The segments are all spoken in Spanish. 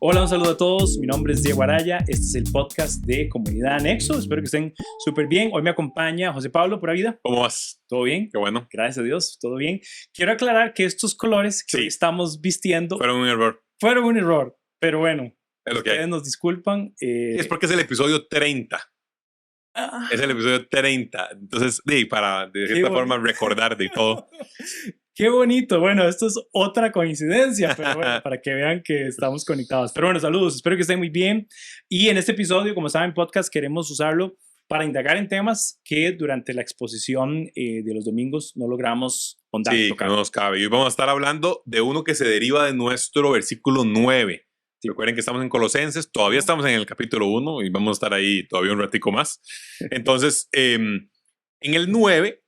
Hola, un saludo a todos. Mi nombre es Diego Araya. Este es el podcast de Comunidad Nexo. Espero que estén súper bien. Hoy me acompaña José Pablo, pura vida. ¿Cómo vas? ¿Todo bien? Qué bueno. Gracias a Dios, todo bien. Quiero aclarar que estos colores que hoy estamos vistiendo Fueron un error. fueron un error, pero bueno, Es lo que ustedes hay. nos disculpan. Es porque es el episodio 30. Es el episodio 30. Entonces, para de cierta forma recordar de todo. Qué bonito. Bueno, esto es otra coincidencia, pero bueno, para que vean que estamos conectados. Pero bueno, saludos. Espero que estén muy bien. Y en este episodio, como saben, podcast queremos usarlo para indagar en temas que durante la exposición de los domingos no logramos tocar. Que no nos cabe. Y hoy vamos a estar hablando de uno que se deriva de nuestro versículo 9. Recuerden que estamos en Colosenses, todavía estamos en el capítulo 1 y vamos a estar ahí todavía un ratico más. Entonces, en el 9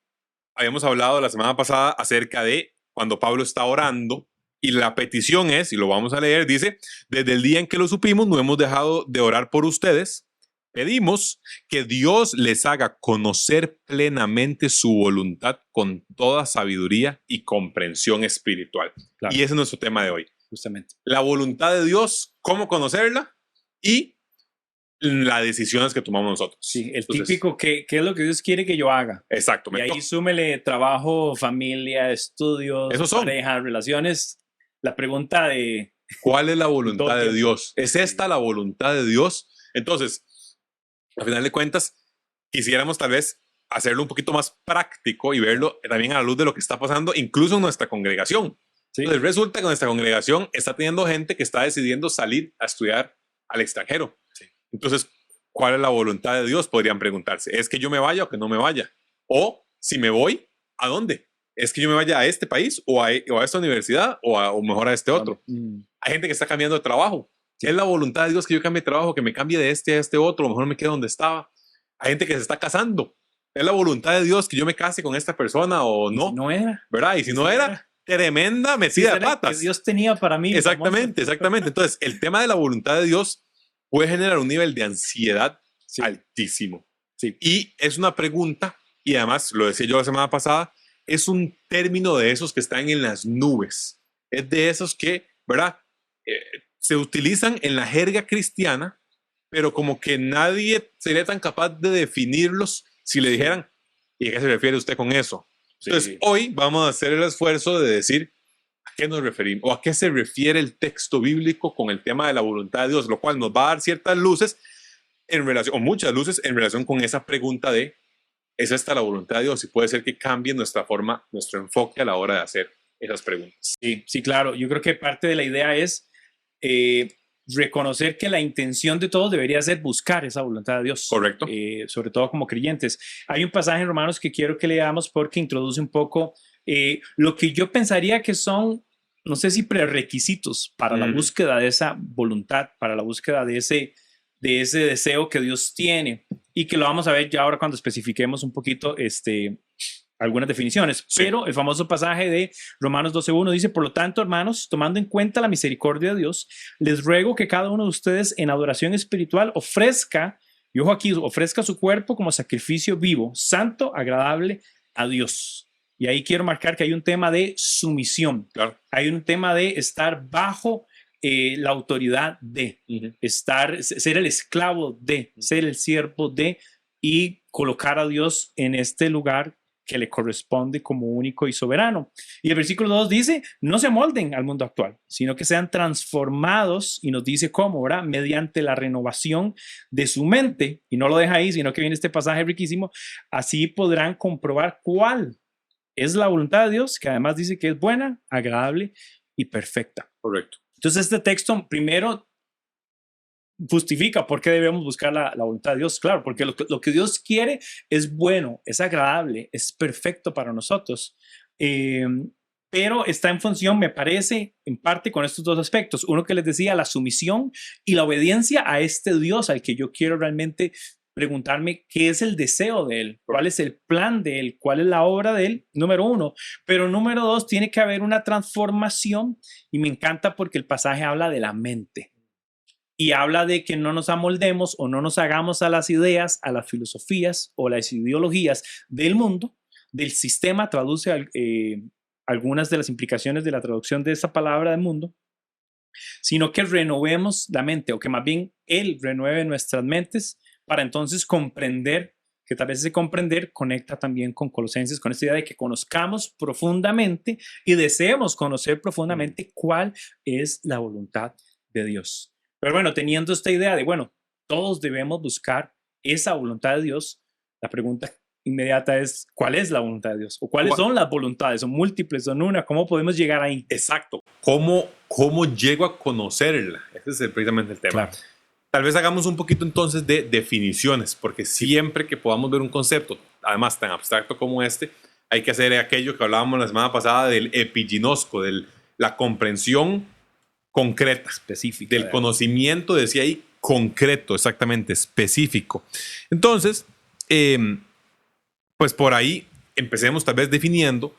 habíamos hablado la semana pasada acerca de cuando Pablo está orando y la petición es, y lo vamos a leer, dice: desde el día en que lo supimos no hemos dejado de orar por ustedes. Pedimos que Dios les haga conocer plenamente su voluntad con toda sabiduría y comprensión espiritual. Claro. Y ese es nuestro tema de hoy. Justamente. La voluntad de Dios, cómo conocerla y las decisiones que tomamos nosotros. Sí, entonces, típico, ¿qué es lo que Dios quiere que yo haga? Exacto. Y ahí súmele trabajo, familia, estudios, pareja, relaciones. La pregunta de... ¿cuál es la voluntad de Dios? ¿Es esta la voluntad de Dios? Entonces, al final de cuentas, quisiéramos tal vez hacerlo un poquito más práctico y verlo también a la luz de lo que está pasando, incluso en nuestra congregación. Sí. Entonces, resulta que nuestra congregación está teniendo gente que está decidiendo salir a estudiar al extranjero. Sí. Entonces, ¿cuál es la voluntad de Dios? Podrían preguntarse. ¿Es que yo me vaya o que no me vaya? O, si me voy, ¿a dónde? ¿Es que yo me vaya a este país o a esta universidad o mejor a este otro? Hay gente que está cambiando de trabajo. Sí. ¿Es la voluntad de Dios que yo cambie de trabajo, que me cambie de este a este otro? O mejor me quede donde estaba. Hay gente que se está casando. ¿Es la voluntad de Dios que yo me case con esta persona o no? Si no era. ¿Verdad? Y si no era, tremenda metida de patas. Que Dios tenía para mí. Exactamente, exactamente. Entonces, el tema de la voluntad de Dios puede generar un nivel de ansiedad altísimo. Sí. Y es una pregunta, y además, lo decía yo la semana pasada, es un término de esos que están en las nubes. Es de esos que, ¿verdad? Se utilizan en la jerga cristiana, pero como que nadie sería tan capaz de definirlos si le dijeran, ¿y a qué se refiere usted con eso? Entonces, hoy vamos a hacer el esfuerzo de decir a qué nos referimos o a qué se refiere el texto bíblico con el tema de la voluntad de Dios, lo cual nos va a dar ciertas luces en relación, o muchas luces en relación con esa pregunta de, ¿es esta la voluntad de Dios? Y puede ser que cambie nuestra forma, nuestro enfoque a la hora de hacer esas preguntas. Sí, claro. Yo creo que parte de la idea es reconocer que la intención de todos debería ser buscar esa voluntad de Dios. Correcto. Sobre todo como creyentes. Hay un pasaje en Romanos que quiero que leamos porque introduce un poco lo que yo pensaría que son, no sé si prerequisitos para la búsqueda de esa voluntad, para la búsqueda de ese deseo que Dios tiene, y que lo vamos a ver ya ahora cuando especifiquemos un poquito algunas definiciones. Sí. Pero el famoso pasaje de Romanos 12:1 dice: por lo tanto, hermanos, tomando en cuenta la misericordia de Dios, les ruego que cada uno de ustedes en adoración espiritual ofrezca, y ojo aquí, ofrezca su cuerpo como sacrificio vivo, santo, agradable a Dios. Y ahí quiero marcar que hay un tema de sumisión. Claro. Hay un tema de estar bajo la autoridad de, ser el esclavo de, ser el siervo de, y colocar a Dios en este lugar que le corresponde como único y soberano. Y el versículo 2 dice: no se amolden al mundo actual, sino que sean transformados, y nos dice cómo, ¿verdad? Mediante la renovación de su mente. Y no lo deja ahí, sino que viene este pasaje riquísimo: así podrán comprobar cuál es la voluntad de Dios, que además dice que es buena, agradable y perfecta. Correcto. Entonces este texto primero justifica por qué debemos buscar la voluntad de Dios. Claro, porque lo que Dios quiere es bueno, es agradable, es perfecto para nosotros. Pero está en función, me parece, en parte con estos dos aspectos. Uno que les decía, la sumisión y la obediencia a este Dios al que yo quiero realmente preguntarme qué es el deseo de Él, cuál es el plan de Él, cuál es la obra de Él, número uno. Pero número dos, tiene que haber una transformación, y me encanta porque el pasaje habla de la mente. Y habla de que no nos amoldemos o no nos hagamos a las ideas, a las filosofías o las ideologías del mundo, del sistema. Traduce algunas de las implicaciones de la traducción de esa palabra del mundo, sino que renovemos la mente, o que más bien Él renueve nuestras mentes para entonces comprender, que tal vez ese comprender conecta también con Colosenses, con esta idea de que conozcamos profundamente y deseemos conocer profundamente cuál es la voluntad de Dios. Pero bueno, teniendo esta idea de, bueno, todos debemos buscar esa voluntad de Dios, la pregunta inmediata es, ¿cuál es la voluntad de Dios? ¿O cuáles son las voluntades? ¿Son múltiples? ¿Son una? ¿Cómo podemos llegar ahí? Exacto. ¿Cómo llego a conocerla? Ese es precisamente el tema. Claro. Tal vez hagamos un poquito entonces de definiciones, porque siempre que podamos ver un concepto, además tan abstracto como este, hay que hacer aquello que hablábamos la semana pasada del epiginosco, de la comprensión concreta, Específica. del conocimiento, decía ahí, concreto, exactamente, específico. Entonces, pues por ahí empecemos tal vez definiendo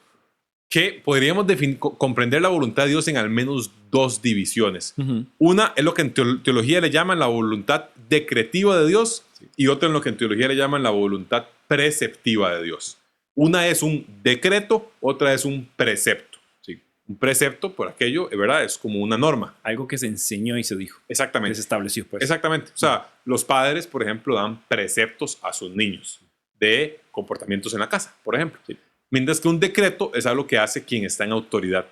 que podríamos comprender la voluntad de Dios en al menos dos divisiones. Una es lo que en teología le llaman la voluntad decretiva de Dios, y otra en lo que en teología le llaman la voluntad preceptiva de Dios. Una es un decreto, otra es un precepto. ¿Sí? Un precepto, por aquello, ¿verdad? Es como una norma. Algo que se enseñó y se dijo. Exactamente. Que se estableció, pues. Exactamente. O sea, los padres, por ejemplo, dan preceptos a sus niños de comportamientos en la casa, por ejemplo. Sí. Mientras que un decreto es algo que hace quien está en autoridad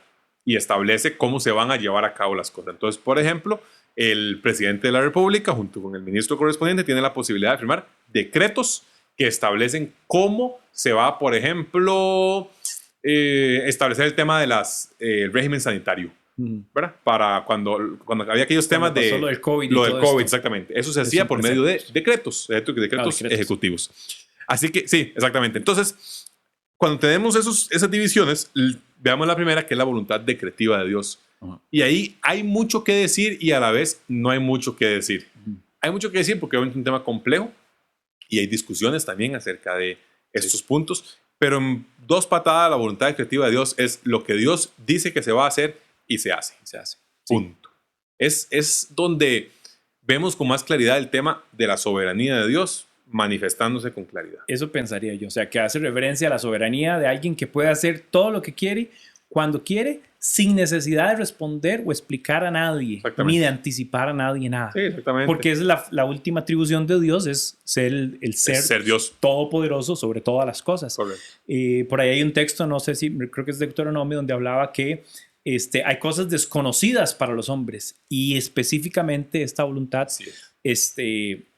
y establece cómo se van a llevar a cabo las cosas. Entonces, por ejemplo, el presidente de la República, junto con el ministro correspondiente, tiene la posibilidad de firmar decretos que establecen cómo se va, por ejemplo, establecer el tema de régimen sanitario, ¿verdad? Para cuando había aquellos temas de lo del COVID. Lo del COVID, exactamente. Eso se hacía por medio de decretos ejecutivos. Así que, sí, exactamente. Entonces, cuando tenemos esas divisiones, veamos la primera, que es la voluntad decretiva de Dios. Y ahí hay mucho que decir y a la vez no hay mucho que decir. Hay mucho que decir porque obviamente es un tema complejo y hay discusiones también acerca de estos puntos, pero en dos patadas la voluntad decretiva de Dios es lo que Dios dice que se va a hacer y se hace. Punto. Es donde vemos con más claridad el tema de la soberanía de Dios manifestándose con claridad. Eso pensaría yo, o sea, que hace referencia a la soberanía de alguien que puede hacer todo lo que quiere, cuando quiere, sin necesidad de responder o explicar a nadie, ni de anticipar a nadie nada. Sí, exactamente. Porque es la última atribución de Dios, es ser el ser Dios todopoderoso sobre todas las cosas. Correcto. Por ahí hay un texto, no sé si, creo que es de Deuteronomio, donde hablaba que hay cosas desconocidas para los hombres y específicamente esta voluntad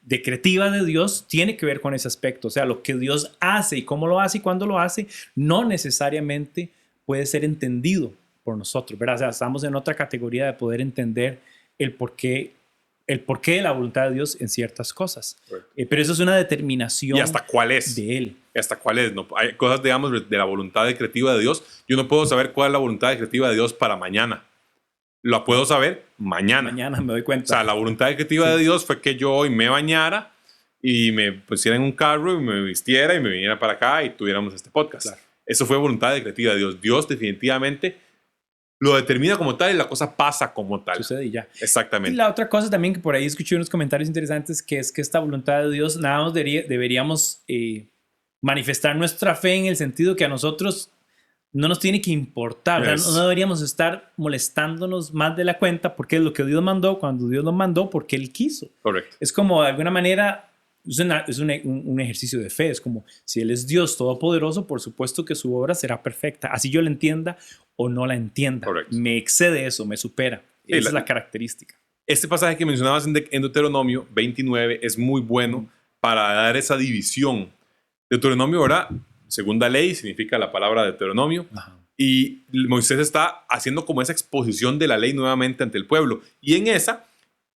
decretiva de Dios tiene que ver con ese aspecto. O sea, lo que Dios hace y cómo lo hace y cuándo lo hace no necesariamente puede ser entendido por nosotros, ¿verdad? O sea, estamos en otra categoría de poder entender el porqué de la voluntad de Dios en ciertas cosas. Pero eso es una determinación. ¿Y hasta cuál es? De Él. ¿Y hasta cuál es? No, hay cosas, digamos, de la voluntad decretiva de Dios. Yo no puedo saber cuál es la voluntad decretiva de Dios para mañana. Lo puedo saber mañana. Mañana me doy cuenta. O sea, la voluntad decretiva de Dios fue que yo hoy me bañara y me pusiera en un carro y me vistiera y me viniera para acá y tuviéramos este podcast. Claro. Eso fue voluntad decretiva de Dios. Dios definitivamente lo determina como tal y la cosa pasa como tal. Sucede y ya. Exactamente. Y la otra cosa también que por ahí escuché unos comentarios interesantes, que es que esta voluntad de Dios nada más deberíamos manifestar nuestra fe en el sentido que a nosotros no nos tiene que importar. O sea, no deberíamos estar molestándonos más de la cuenta porque es lo que Dios mandó, cuando Dios lo mandó, porque Él quiso. Correcto. Es como de alguna manera, es un ejercicio de fe. Es como si Él es Dios todopoderoso, por supuesto que su obra será perfecta. Así yo la entienda o no la entienda. Correcto. Me excede eso, me supera. Sí, esa es la característica. Este pasaje que mencionabas en Deuteronomio 29 es muy bueno para dar esa división. Deuteronomio, ¿verdad? Segunda ley significa la palabra Deuteronomio. Ajá. Y Moisés está haciendo como esa exposición de la ley nuevamente ante el pueblo. Y en esa,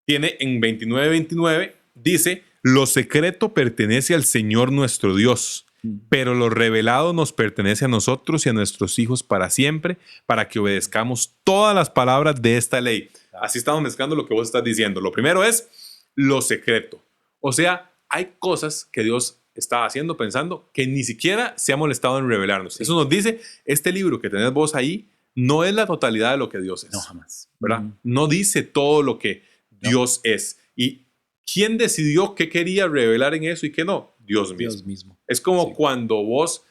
tiene en 29:29, dice: lo secreto pertenece al Señor nuestro Dios, pero lo revelado nos pertenece a nosotros y a nuestros hijos para siempre, para que obedezcamos todas las palabras de esta ley. Así estamos mezclando lo que vos estás diciendo. Lo primero es lo secreto. O sea, hay cosas que Dios está haciendo, pensando, que ni siquiera se ha molestado en revelarnos. Sí. Eso nos dice, este libro que tenés vos ahí no es la totalidad de lo que Dios es. No, jamás. ¿Verdad? No dice todo lo que Dios es. ¿Y quién decidió qué quería revelar en eso y qué no? Dios mismo. Dios mismo. Es como cuando vos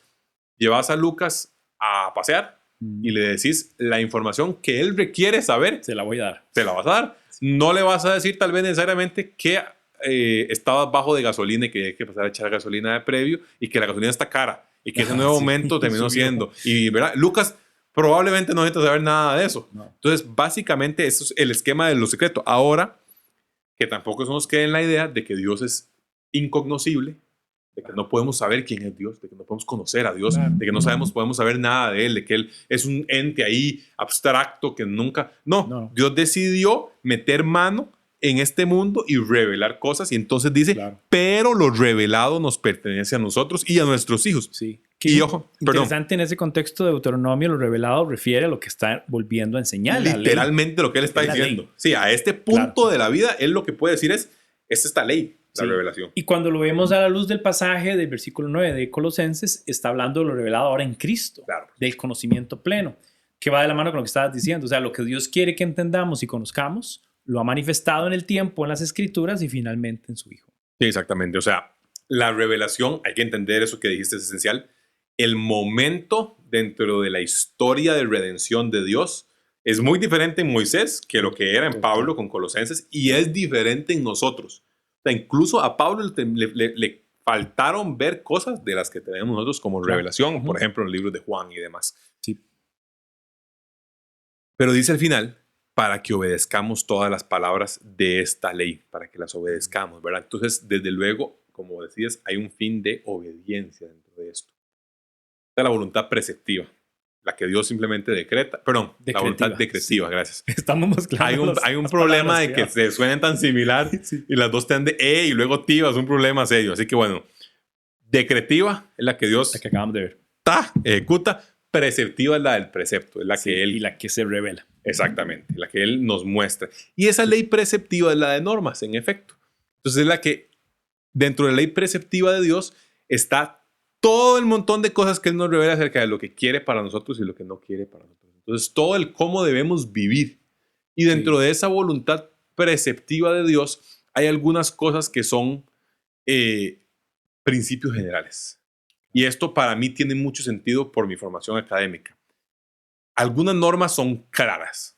llevas a Lucas a pasear y le decís la información que él requiere saber, Se la voy a dar. te la vas a dar. No le vas a decir tal vez necesariamente que estabas bajo de gasolina y que hay que pasar a echar gasolina de previo y que la gasolina está cara y que ese nuevo aumento terminó siendo. Y ¿verdad? Lucas probablemente no necesita saber nada de eso. No. Entonces, básicamente, eso es el esquema de lo secreto. Ahora, que tampoco se nos quede en la idea de que Dios es incognoscible, de que no podemos saber quién es Dios, de que no podemos conocer a Dios, Claro. de que no podemos saber nada de Él, de que Él es un ente ahí abstracto que nunca... No. Dios decidió meter mano en este mundo y revelar cosas, y entonces dice, Claro. pero lo revelado nos pertenece a nosotros y a nuestros hijos. Sí. Y ojo, perdón, Interesante en ese contexto de Deuteronomio, lo revelado refiere a lo que está volviendo a enseñar. literalmente lo que Él está Es la diciendo. ley. Sí, a este punto Claro. de la vida, Él lo que puede decir es, esta es esta ley, la Sí. revelación. Y cuando lo vemos a la luz del pasaje del versículo 9 de Colosenses, está hablando de lo revelado ahora en Cristo, Claro. del conocimiento pleno, que va de la mano con lo que estabas diciendo. O sea, lo que Dios quiere que entendamos y conozcamos, lo ha manifestado en el tiempo, en las Escrituras y finalmente en su Hijo. Sí, exactamente. O sea, la revelación, hay que entender eso que dijiste, es esencial. El momento dentro de la historia de redención de Dios es muy diferente en Moisés que lo que era en Pablo con Colosenses, y es diferente en nosotros. O sea, incluso a Pablo le faltaron ver cosas de las que tenemos nosotros como revelación, por ejemplo, en el libro de Juan y demás. Sí. Pero dice al final, para que obedezcamos todas las palabras de esta ley, para que las obedezcamos, ¿verdad? Entonces, desde luego, como decías, hay un fin de obediencia dentro de esto. Está la voluntad preceptiva, la que Dios simplemente decreta, perdón, la voluntad decretiva, sí. Gracias. Estamos mezclando Hay un problema de que se suenen tan similar sí. Y las dos te dan de y luego tiva, es un problema serio. Así que bueno, decretiva es la que Dios la que acabamos de ver. Ejecuta, preceptiva es la del precepto, es la que Él... Y la que se revela. Exactamente, la que Él nos muestra. Y esa ley preceptiva es la de normas, en efecto. Entonces es la que, dentro de la ley preceptiva de Dios, está todo el montón de cosas que Él nos revela acerca de lo que quiere para nosotros y lo que no quiere para nosotros. Entonces, todo el cómo debemos vivir. Y dentro de esa voluntad preceptiva de Dios, hay algunas cosas que son principios generales. Y esto para mí tiene mucho sentido por mi formación académica. Algunas normas son claras.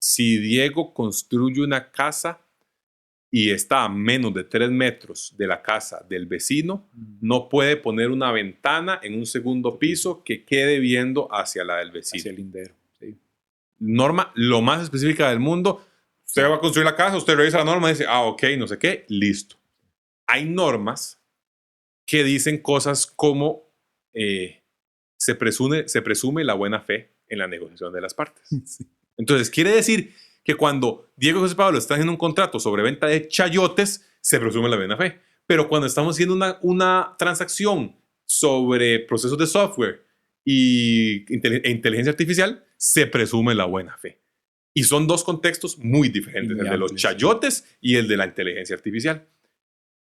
Si Diego construye una casa y está a menos de 3 metros de la casa del vecino, no puede poner una ventana en un segundo piso que quede viendo hacia la del vecino. Hacia el lindero. Sí. Norma lo más específica del mundo. Usted va a construir la casa, usted revisa la norma y dice, ok, no sé qué, listo. Hay normas que dicen cosas como se presume la buena fe en la negociación de las partes. Sí. Entonces, quiere decir que cuando Diego y José Pablo están haciendo un contrato sobre venta de chayotes, se presume la buena fe. Pero cuando estamos haciendo una transacción sobre procesos de software e inteligencia artificial, se presume la buena fe. Y son dos contextos muy diferentes, el de los chayotes y el de la inteligencia artificial.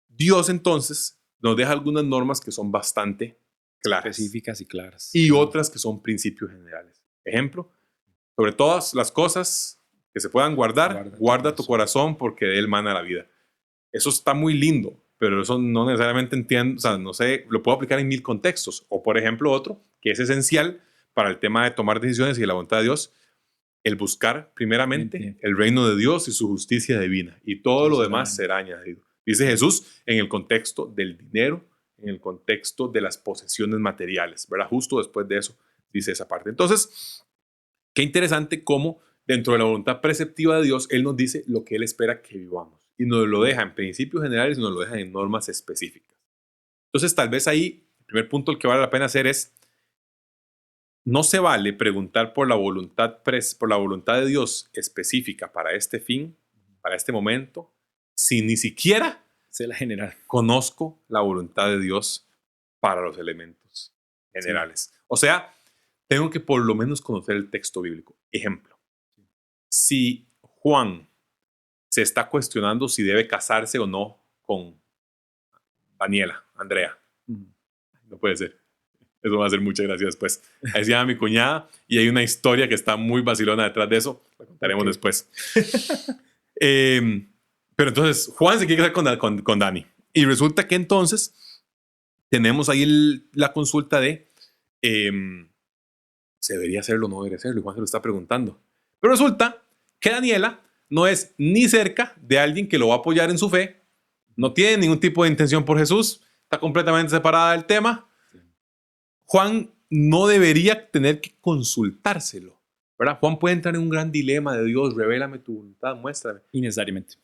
Dios entonces nos deja algunas normas que son bastante claras. Específicas y claras. Y otras que son principios generales. Ejemplo, sobre todas las cosas que se puedan guarda tu corazón porque de él mana la vida. Eso está muy lindo, pero eso no necesariamente entiendo, o sea, no sé, lo puedo aplicar en 1000 contextos. O por ejemplo otro, que es esencial para el tema de tomar decisiones y la voluntad de Dios, el buscar primeramente el reino de Dios y su justicia divina, y todo lo demás será añadido. Dice Jesús en el contexto del dinero, en el contexto de las posesiones materiales, ¿verdad? Justo después de eso dice esa parte. Entonces, qué interesante cómo dentro de la voluntad preceptiva de Dios, Él nos dice lo que Él espera que vivamos. Y nos lo deja en principios generales y nos lo deja en normas específicas. Entonces, tal vez ahí, el primer punto el que vale la pena hacer es, no se vale preguntar por la voluntad de Dios específica para este fin, para este momento, si ni siquiera sé la general. Conozco la voluntad de Dios para los elementos generales. Sí. O sea, tengo que por lo menos conocer el texto bíblico. Ejemplo, si Juan se está cuestionando si debe casarse o no con Andrea. No puede ser. Eso va a hacer muchas gracias después. Ahí se llama mi cuñada y hay una historia que está muy vacilona detrás de eso. La contaremos después. Pero entonces Juan se quiere casar con Dani. Y resulta que entonces tenemos ahí la consulta de ¿Se debería hacerlo o no debería hacerlo? Y Juan se lo está preguntando. Pero resulta que Daniela no es ni cerca de alguien que lo va a apoyar en su fe, no tiene ningún tipo de intención por Jesús, está completamente separada del tema. Juan no debería tener que consultárselo, ¿verdad? Juan puede entrar en un gran dilema de Dios, revélame tu voluntad, muéstrame. Innecesariamente.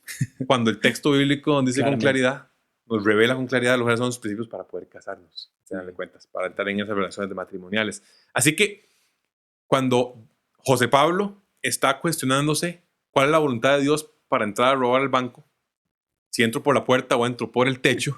Cuando el texto bíblico nos dice con Claramente. claridad, nos revela con claridad los son los principios para poder casarnos, se dan cuentas, para entrar en esas relaciones de matrimoniales. Así que cuando José Pablo está cuestionándose cuál es la voluntad de Dios para entrar a robar al banco, si entro por la puerta o entro por el techo,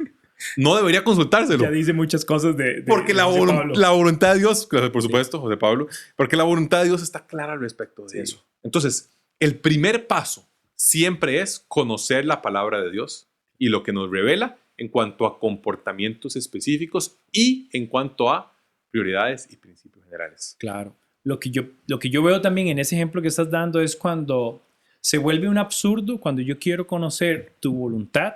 no debería consultárselo. Ya dice muchas cosas de Porque la José Pablo. voluntad de Dios, por supuesto, José Pablo, porque la voluntad de Dios está clara al respecto de eso. Entonces, el primer paso siempre es conocer la palabra de Dios y lo que nos revela en cuanto a comportamientos específicos y en cuanto a prioridades y principios generales. Claro. Lo que yo veo también en ese ejemplo que estás dando es cuando se vuelve un absurdo, cuando yo quiero conocer tu voluntad,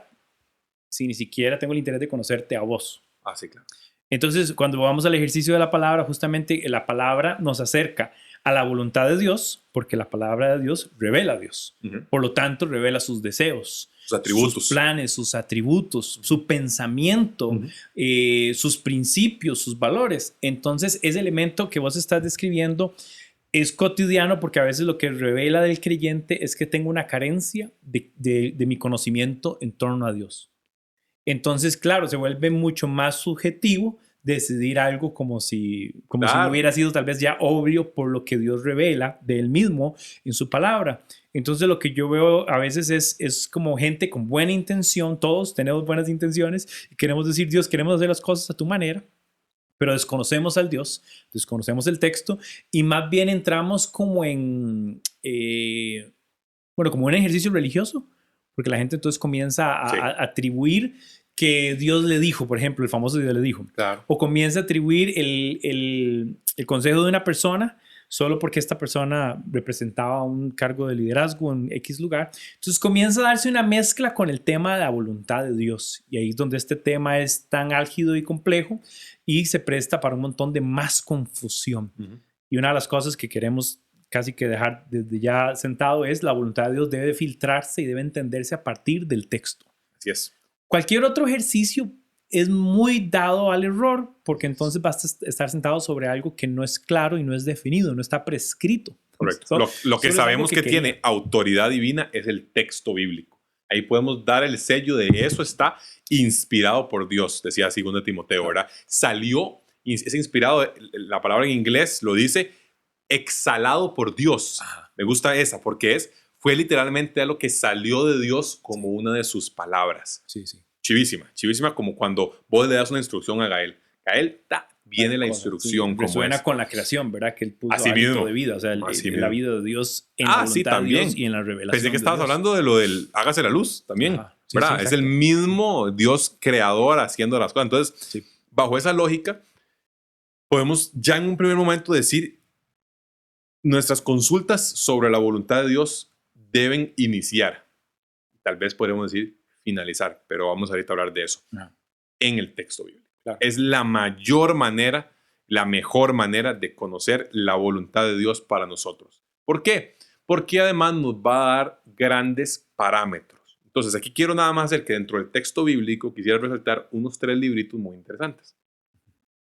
si ni siquiera tengo el interés de conocerte a vos. Ah, sí, claro. Entonces, cuando vamos al ejercicio de la palabra, justamente la palabra nos acerca a la voluntad de Dios, porque la palabra de Dios revela a Dios. Por lo tanto, revela sus deseos, sus atributos, sus planes, sus atributos, su pensamiento, sus principios, sus valores. Entonces, ese elemento que vos estás describiendo es cotidiano porque a veces lo que revela del creyente es que tengo una carencia de mi conocimiento en torno a Dios. Entonces, claro, se vuelve mucho más subjetivo decidir algo como si no hubiera sido tal vez ya obvio por lo que Dios revela de Él mismo en su palabra. Entonces, lo que yo veo a veces es como gente con buena intención, todos tenemos buenas intenciones y queremos decir, Dios, queremos hacer las cosas a tu manera, pero desconocemos al Dios, desconocemos el texto y más bien entramos como en, como un ejercicio religioso, porque la gente entonces comienza a atribuir que Dios le dijo, por ejemplo, el famoso Dios le dijo. Claro. O comienza a atribuir el consejo de una persona solo porque esta persona representaba un cargo de liderazgo en X lugar. Entonces comienza a darse una mezcla con el tema de la voluntad de Dios. Y ahí es donde este tema es tan álgido y complejo y se presta para un montón de más confusión. Y una de las cosas que queremos casi que dejar desde ya sentado es la voluntad de Dios debe filtrarse y debe entenderse a partir del texto. Así es. Cualquier otro ejercicio es muy dado al error porque entonces vas a estar sentado sobre algo que no es claro y no es definido, no está prescrito. Correcto. Lo que sabemos que tiene autoridad divina es el texto bíblico. Ahí podemos dar el sello de eso está inspirado por Dios, decía 2 Timoteo, ¿verdad? Salió, es inspirado, la palabra en inglés lo dice, exhalado por Dios. Me gusta esa porque fue literalmente algo que salió de Dios como una de sus palabras. Sí. Chivísima como cuando vos le das una instrucción a Gael. Gael, viene la instrucción. Sí, resuena con la creación, ¿verdad? Que él puso así hábito mismo. de vida, o sea, la vida de Dios en la voluntad también. de Dios y en la revelación. Pensé que estabas hablando de lo del hágase la luz también, sí, ¿verdad? Es el mismo Dios creador haciendo las cosas. Entonces, bajo esa lógica, podemos ya en un primer momento decir nuestras consultas sobre la voluntad de Dios deben iniciar. Tal vez podríamos decir finalizar, pero vamos ahorita a hablar de eso en el texto bíblico. Claro. Es la mayor manera, la mejor manera de conocer la voluntad de Dios para nosotros. ¿Por qué? Porque además nos va a dar grandes parámetros. Entonces, aquí quiero nada más hacer que dentro del texto bíblico quisiera resaltar unos 3 libritos muy interesantes.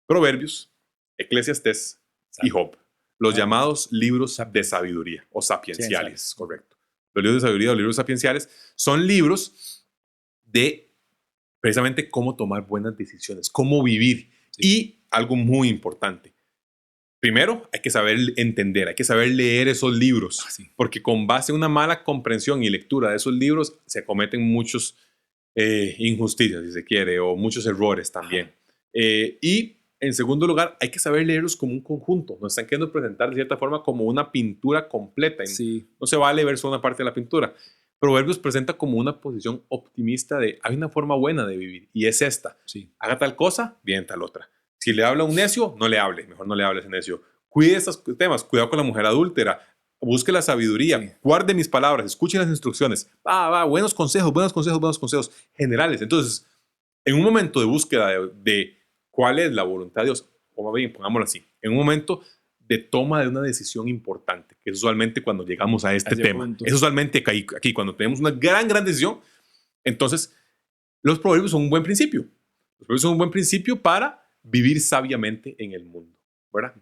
Proverbios, Eclesiastés y Job. Los llamados libros de sabiduría o sapienciales, correcto. Los libros de sabiduría o libros sapienciales son libros de precisamente cómo tomar buenas decisiones, cómo vivir. Y algo muy importante. Primero, hay que saber entender, hay que saber leer esos libros. Porque con base en una mala comprensión y lectura de esos libros se cometen muchos injusticias, si se quiere, o muchos errores también. Y en segundo lugar, hay que saber leerlos como un conjunto. Nos están queriendo presentar de cierta forma como una pintura completa. No se vale ver solo una parte de la pintura. Proverbios presenta como una posición optimista de hay una forma buena de vivir y es esta. Haga tal cosa, bien tal otra. Si le habla a un necio, no le hable. Mejor no le hable a ese necio. Cuide estos temas. Cuidado con la mujer adúltera. Busque la sabiduría. Guarde mis palabras. Escuche las instrucciones. Buenos consejos generales. Entonces, en un momento de búsqueda de cuál es la voluntad de Dios o bien, pongámoslo así, en un momento de toma de una decisión importante, que es usualmente cuando llegamos a este tema. Punto. Es usualmente aquí, cuando tenemos una gran decisión, entonces los proverbios son un buen principio. Los proverbios son un buen principio para vivir sabiamente en el mundo, ¿verdad?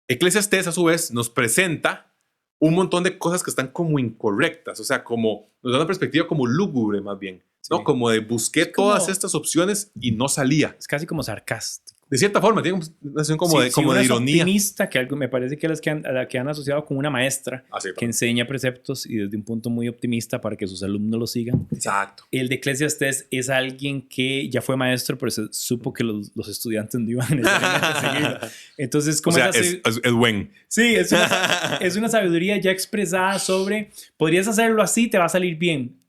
Eclesiastés, a su vez, nos presenta un montón de cosas que están como incorrectas, o sea, como nos da una perspectiva como lúgubre más bien, ¿no? Como de busqué todas estas opciones y no salía. Es casi como sarcástico. De cierta forma, tiene una sensación como de ironía. Optimista, que algo, me parece que a la que han asociado con una maestra que enseña preceptos y desde un punto muy optimista para que sus alumnos lo sigan. Exacto. El de Eclesiastés es alguien que ya fue maestro, pero se supo que los estudiantes no iban a seguirlo. Entonces, como es buen. Sí, es una sabiduría ya expresada sobre, podrías hacerlo así, te va a salir bien.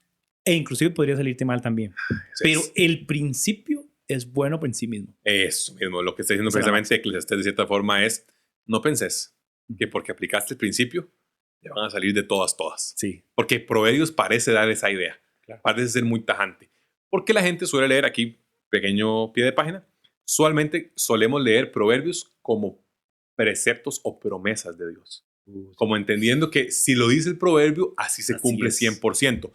E inclusive podría salirte mal también. Pero el principio es bueno por sí mismo. Eso mismo, lo que está diciendo precisamente Eclesiastés de cierta forma es, no penses que porque aplicaste el principio, te van a salir de todas. Sí. Porque Proverbios parece dar esa idea, claro. Parece ser muy tajante. Porque la gente suele leer aquí, pequeño pie de página, usualmente solemos leer Proverbios como preceptos o promesas de Dios. Como entendiendo que si lo dice el proverbio, así se cumple 100%.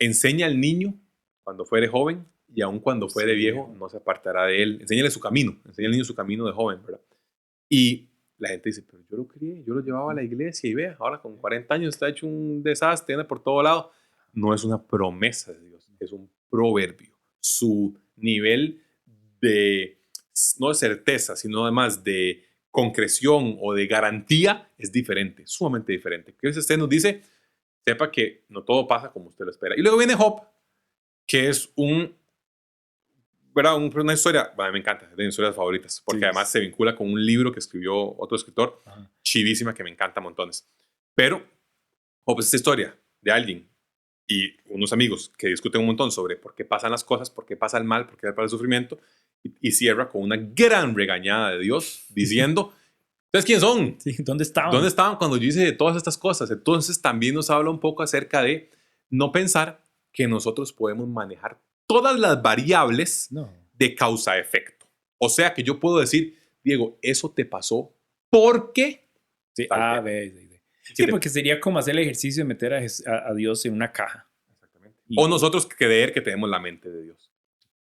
Enseña al niño cuando fuere joven y aun cuando fuere viejo no se apartará de él. Enséñale su camino, enseña al niño su camino de joven, ¿verdad? Y la gente dice, pero yo lo crié, yo lo llevaba a la iglesia y vea, ahora con 40 años está hecho un desastre, anda por todo lado. No es una promesa de Dios, es un proverbio. Su nivel de, no de certeza, sino además de concreción o de garantía es diferente, sumamente diferente. Que usted nos dice, sepa que no todo pasa como usted lo espera. Y luego viene Job, que es una historia, bueno, me encanta, es de mis historias favoritas, porque además se vincula con un libro que escribió otro escritor, chivísima, que me encanta montones. Pero Job es esta historia de alguien y unos amigos que discuten un montón sobre por qué pasan las cosas, por qué pasa el mal, por qué pasa el sufrimiento, y cierra con una gran regañada de Dios, diciendo, ¿ustedes quiénes son? Sí, ¿dónde estaban? ¿Dónde estaban cuando yo hice todas estas cosas? Entonces también nos habla un poco acerca de no pensar que nosotros podemos manejar todas las variables de causa-efecto. O sea que yo puedo decir, Diego, eso te pasó porque... Sí, sí, porque sería como hacer el ejercicio de meter a Dios en una caja. Exactamente. O nosotros creer que tenemos la mente de Dios.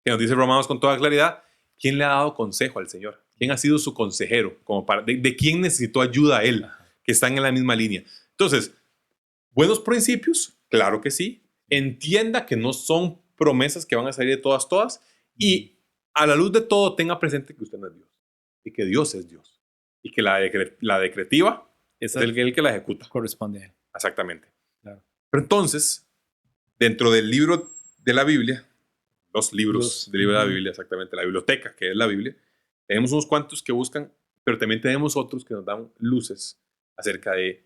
Que nos dice Romanos con toda claridad, ¿quién le ha dado consejo al Señor? ¿Quién ha sido su consejero? Como ¿de quién necesitó ayuda a él? Que están en la misma línea. Entonces, buenos principios, claro que sí. Entienda que no son promesas que van a salir de todas. Y a la luz de todo, tenga presente que usted no es Dios. Y que Dios es Dios. Y que la decretiva es el que la ejecuta. Corresponde a él. Exactamente. Claro. Pero entonces, dentro del libro de la Biblia, los libros del libro de la Biblia, exactamente, la biblioteca que es la Biblia, tenemos unos cuantos que buscan, pero también tenemos otros que nos dan luces acerca de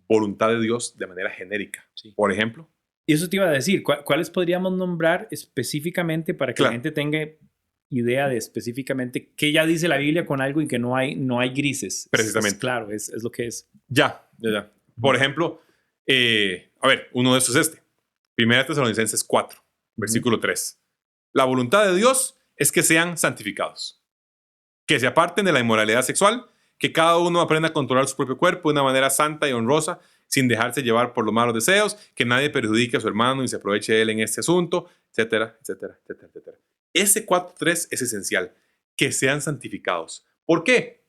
voluntad de Dios de manera genérica. Sí. Por ejemplo. Y eso te iba a decir, ¿cuáles podríamos nombrar específicamente para que la gente tenga idea de específicamente qué ya dice la Biblia con algo y que no hay grises? Precisamente. Claro, es lo que es. Ya. Por ejemplo, uno de estos es este. 1 Tesalonicenses 4, versículo 3. La voluntad de Dios es que sean santificados, que se aparten de la inmoralidad sexual, que cada uno aprenda a controlar su propio cuerpo de una manera santa y honrosa, sin dejarse llevar por los malos deseos, que nadie perjudique a su hermano y se aproveche de él en este asunto, etcétera, etcétera, etcétera, etcétera. Ese 4.3 es esencial, que sean santificados. ¿Por qué?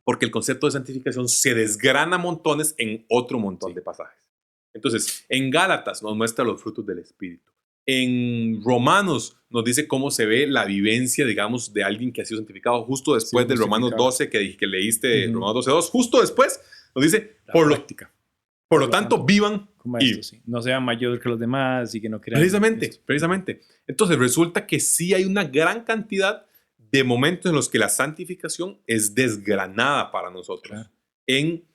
Porque el concepto de santificación se desgrana montones en otro montón de pasajes. Entonces, en Gálatas nos muestra los frutos del Espíritu. En Romanos nos dice cómo se ve la vivencia, digamos, de alguien que ha sido santificado justo después del Romanos 12 que leíste, Romanos 12.2. Justo después nos dice, por lo tanto, vivan y no sean mayores que los demás y que no crean. Precisamente. Entonces, resulta que sí hay una gran cantidad de momentos en los que la santificación es desgranada para nosotros. Claro. En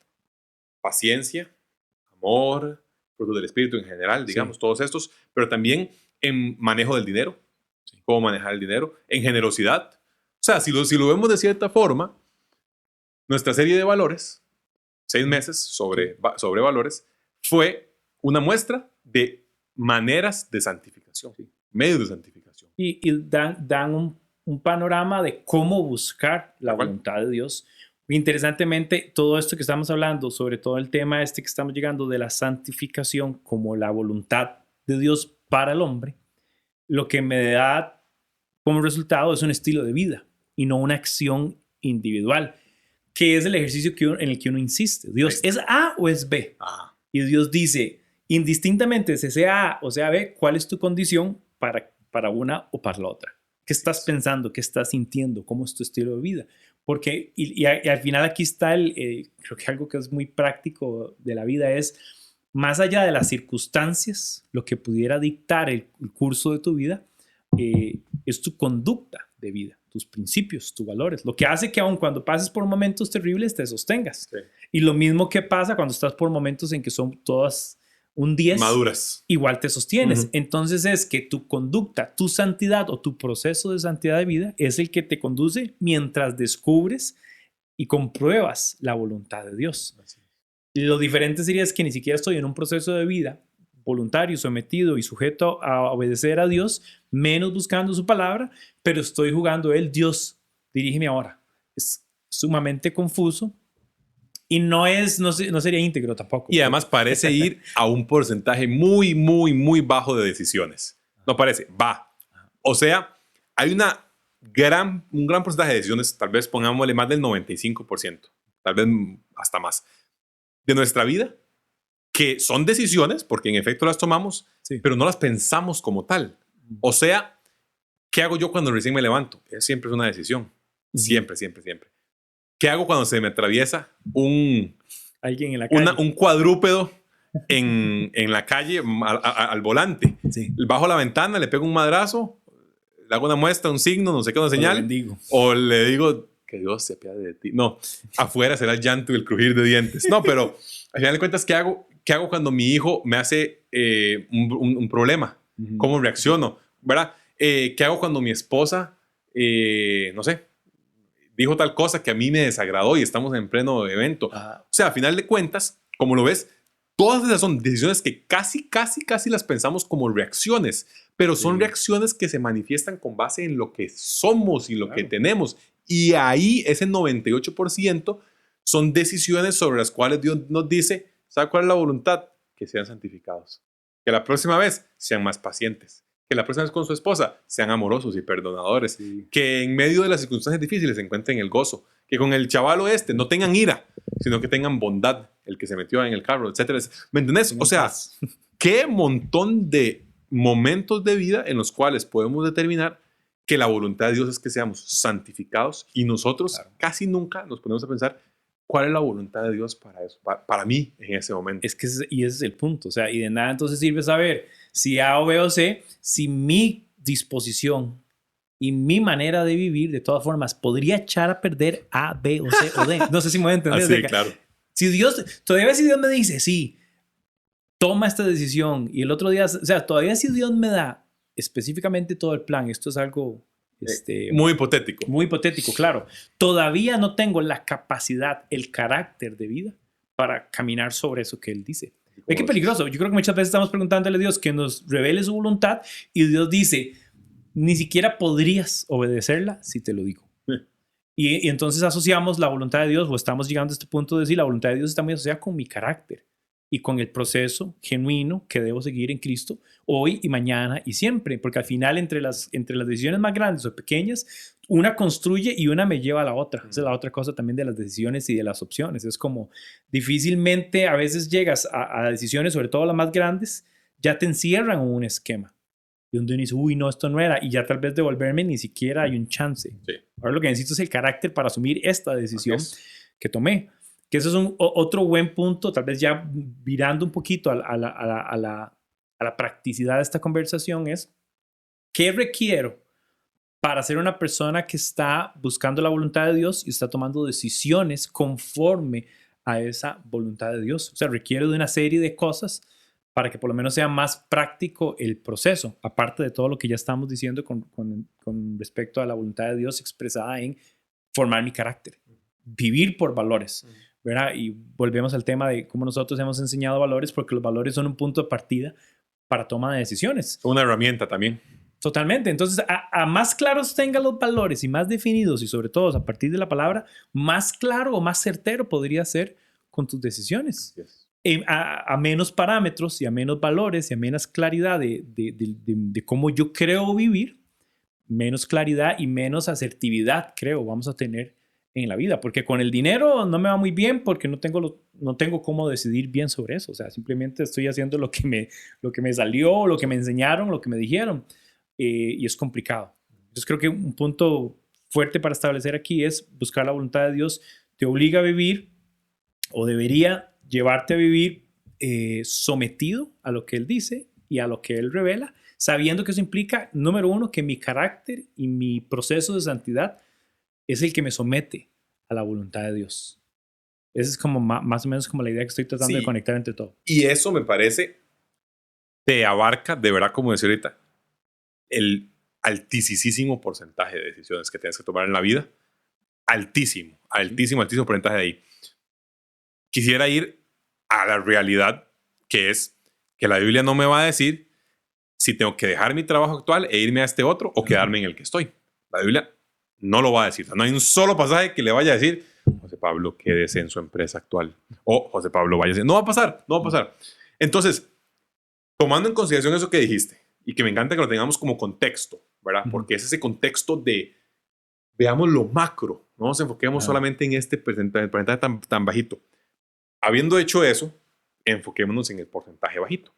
paciencia, amor, fruto del Espíritu en general, digamos, todos estos, pero también en manejo del dinero, cómo manejar el dinero, en generosidad. O sea, si lo vemos de cierta forma, nuestra serie de valores, 6 meses sobre valores, fue una muestra de maneras de santificación, medios de santificación. Y dan un panorama de cómo buscar la voluntad de Dios. Interesantemente, todo esto que estamos hablando, sobre todo el tema que estamos llegando de la santificación como la voluntad de Dios para el hombre, lo que me da como resultado es un estilo de vida y no una acción individual, que es el ejercicio en el que uno insiste. Dios, ¿es A o es B? Y Dios dice, indistintamente si sea A o sea B, ¿cuál es tu condición para una o para la otra? ¿Qué estás pensando? ¿Qué estás sintiendo? ¿Cómo es tu estilo de vida? Porque, y al final aquí está creo que algo que es muy práctico de la vida es, más allá de las circunstancias, lo que pudiera dictar el curso de tu vida, es tu conducta de vida, tus principios, tus valores, lo que hace que aun cuando pases por momentos terribles te sostengas. Sí. Y lo mismo que pasa cuando estás por momentos en que son todas un 10, maduras, igual te sostienes. Entonces es que tu conducta, tu santidad o tu proceso de santidad de vida es el que te conduce mientras descubres y compruebas la voluntad de Dios. Lo diferente sería es que ni siquiera estoy en un proceso de vida voluntario, sometido y sujeto a obedecer a Dios, menos buscando su palabra, pero estoy jugando Dios, dirígeme ahora. Es sumamente confuso y no sería íntegro tampoco. Y además parece ir a un porcentaje muy, muy, muy bajo de decisiones. No parece, va. O sea, hay un gran porcentaje de decisiones, tal vez pongámosle más del 95%, tal vez hasta más, de nuestra vida, que son decisiones, porque en efecto las tomamos, sí, pero no las pensamos como tal. O sea, ¿qué hago yo cuando recién me levanto? Siempre es una decisión. Siempre, siempre, siempre. ¿Qué hago cuando se me atraviesa alguien en la calle, un cuadrúpedo en la calle al volante? Sí. Bajo la ventana, le pego un madrazo, le hago una muestra, un signo, no sé qué, una señal. O le digo, que Dios se apiade de ti. No, afuera será el llanto y el crujir de dientes. No, pero al final de cuentas, ¿qué hago cuando mi hijo me hace un problema? ¿Cómo reacciono? ¿Verdad? ¿Qué hago cuando mi esposa, no sé, dijo tal cosa que a mí me desagradó y estamos en pleno evento? O sea, al final de cuentas, como lo ves, todas esas son decisiones que casi las pensamos como reacciones, pero son reacciones que se manifiestan con base en lo que somos y lo que tenemos. Y ahí ese 98% son decisiones sobre las cuales Dios nos dice, ¿sabe cuál es la voluntad? Que sean santificados. Que la próxima vez sean más pacientes. Que la próxima vez con su esposa sean amorosos y perdonadores. Sí. Que en medio de las circunstancias difíciles encuentren el gozo. Que con el chavalo no tengan ira, sino que tengan bondad, el que se metió en el carro, etcétera. ¿Me entendés? O sea, qué montón de momentos de vida en los cuales podemos determinar que la voluntad de Dios es que seamos santificados, y nosotros casi nunca nos ponemos a pensar cuál es la voluntad de Dios para eso, para mí en ese momento. Y ese es el punto. O sea, y de nada entonces sirve saber si A o B o C, si mi disposición y mi manera de vivir, de todas formas, podría echar a perder A, B o C o D. No sé si me voy a entender. Así, claro. Si Dios me dice, sí, toma esta decisión, y el otro día, o sea, todavía si Dios me da específicamente todo el plan, esto es algo muy hipotético. Muy hipotético, claro. Todavía no tengo la capacidad, el carácter de vida para caminar sobre eso que Él dice. Es que peligroso. Yo creo que muchas veces estamos preguntándole a Dios que nos revele su voluntad, y Dios dice, ni siquiera podrías obedecerla si te lo digo. Y entonces asociamos la voluntad de Dios, o estamos llegando a este punto de decir, la voluntad de Dios está muy asociada con mi carácter y con el proceso genuino que debo seguir en Cristo hoy y mañana y siempre, porque al final entre las decisiones más grandes o pequeñas, una construye y una me lleva a la otra. Esa es la otra cosa también de las decisiones y de las opciones. Es como difícilmente a veces llegas a decisiones, sobre todo las más grandes, ya te encierran en un esquema. Y donde uno dice, uy, no, esto no era, y ya tal vez devolverme ni siquiera hay un chance. Sí. Ahora lo que necesito es el carácter para asumir esta decisión que tomé. Que eso es otro buen punto, tal vez ya virando un poquito a la practicidad de esta conversación, es ¿qué requiero para ser una persona que está buscando la voluntad de Dios y está tomando decisiones conforme a esa voluntad de Dios? O sea, requiero de una serie de cosas para que por lo menos sea más práctico el proceso, aparte de todo lo que ya estamos diciendo con respecto a la voluntad de Dios expresada en formar mi carácter, vivir por valores, ¿verdad? Y volvemos al tema de cómo nosotros hemos enseñado valores, porque los valores son un punto de partida para toma de decisiones. Una herramienta también. Totalmente. Entonces, a más claros tenga los valores y más definidos, y sobre todo a partir de la palabra, más claro o más certero podría ser con tus decisiones. Yes. A menos parámetros y a menos valores y a menos claridad de cómo yo creo vivir, menos claridad y menos asertividad creo vamos a tener en la vida. Porque con el dinero no me va muy bien porque no tengo cómo decidir bien sobre eso. O sea, simplemente estoy haciendo lo que me salió, lo que me enseñaron, lo que me dijeron. Y es complicado. Entonces creo que un punto fuerte para establecer aquí es buscar la voluntad de Dios. Te obliga a vivir o debería llevarte a vivir sometido a lo que Él dice y a lo que Él revela, sabiendo que eso implica, número uno, que mi carácter y mi proceso de santidad es el que me somete a la voluntad de Dios. Esa es como más o menos como la idea que estoy tratando de conectar entre todo. Y eso me parece, te abarca, de verdad, como decía ahorita, el altísimo porcentaje de decisiones que tienes que tomar en la vida. Altísimo porcentaje de ahí. Quisiera ir a la realidad, que es que la Biblia no me va a decir si tengo que dejar mi trabajo actual e irme a este otro o quedarme en el que estoy. La Biblia no lo va a decir. No hay un solo pasaje que le vaya a decir, José Pablo, quédese en su empresa actual. O José Pablo, vaya a decir, no va a pasar. Entonces, tomando en consideración eso que dijiste, y que me encanta que lo tengamos como contexto, ¿verdad? Porque es ese contexto de, veamos lo macro, no nos enfoquemos solamente en este porcentaje tan bajito. Habiendo hecho eso, enfoquémonos en el porcentaje bajito.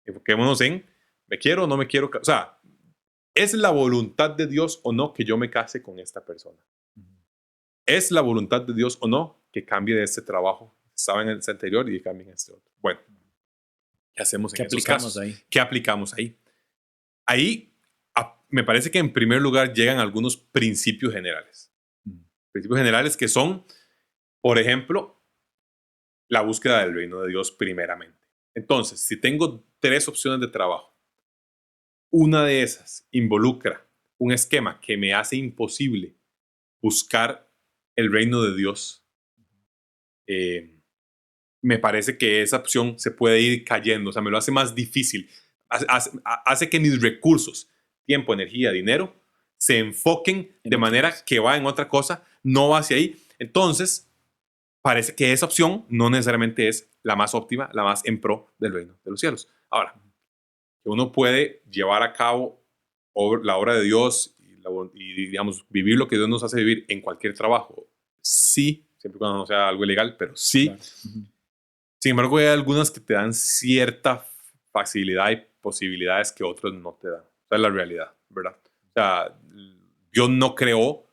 Enfoquémonos en, ¿me quiero o no me quiero? O sea, ¿es la voluntad de Dios o no que yo me case con esta persona? ¿Es la voluntad de Dios o no que cambie de este trabajo? Estaba en el anterior y cambie en este otro. Bueno, ¿qué hacemos en esos casos? ¿Qué aplicamos ahí? Ahí me parece que en primer lugar llegan algunos principios generales. Principios generales que son, por ejemplo, la búsqueda del reino de Dios primeramente. Entonces, si tengo 3 opciones de trabajo, una de esas involucra un esquema que me hace imposible buscar el reino de Dios, me parece que esa opción se puede ir cayendo, o sea, me lo hace más difícil. Hace que mis recursos, tiempo, energía, dinero, se enfoquen de manera que va en otra cosa, no va hacia ahí. Entonces, parece que esa opción no necesariamente es la más óptima, la más en pro del reino de los cielos. Ahora, que uno puede llevar a cabo la obra de Dios y, digamos, vivir lo que Dios nos hace vivir en cualquier trabajo, sí, siempre y cuando no sea algo ilegal, pero sí. Claro. Sin embargo, hay algunas que te dan cierta facilidad y posibilidades que otros no te dan. Esa es la realidad, ¿verdad? O sea, Dios no creó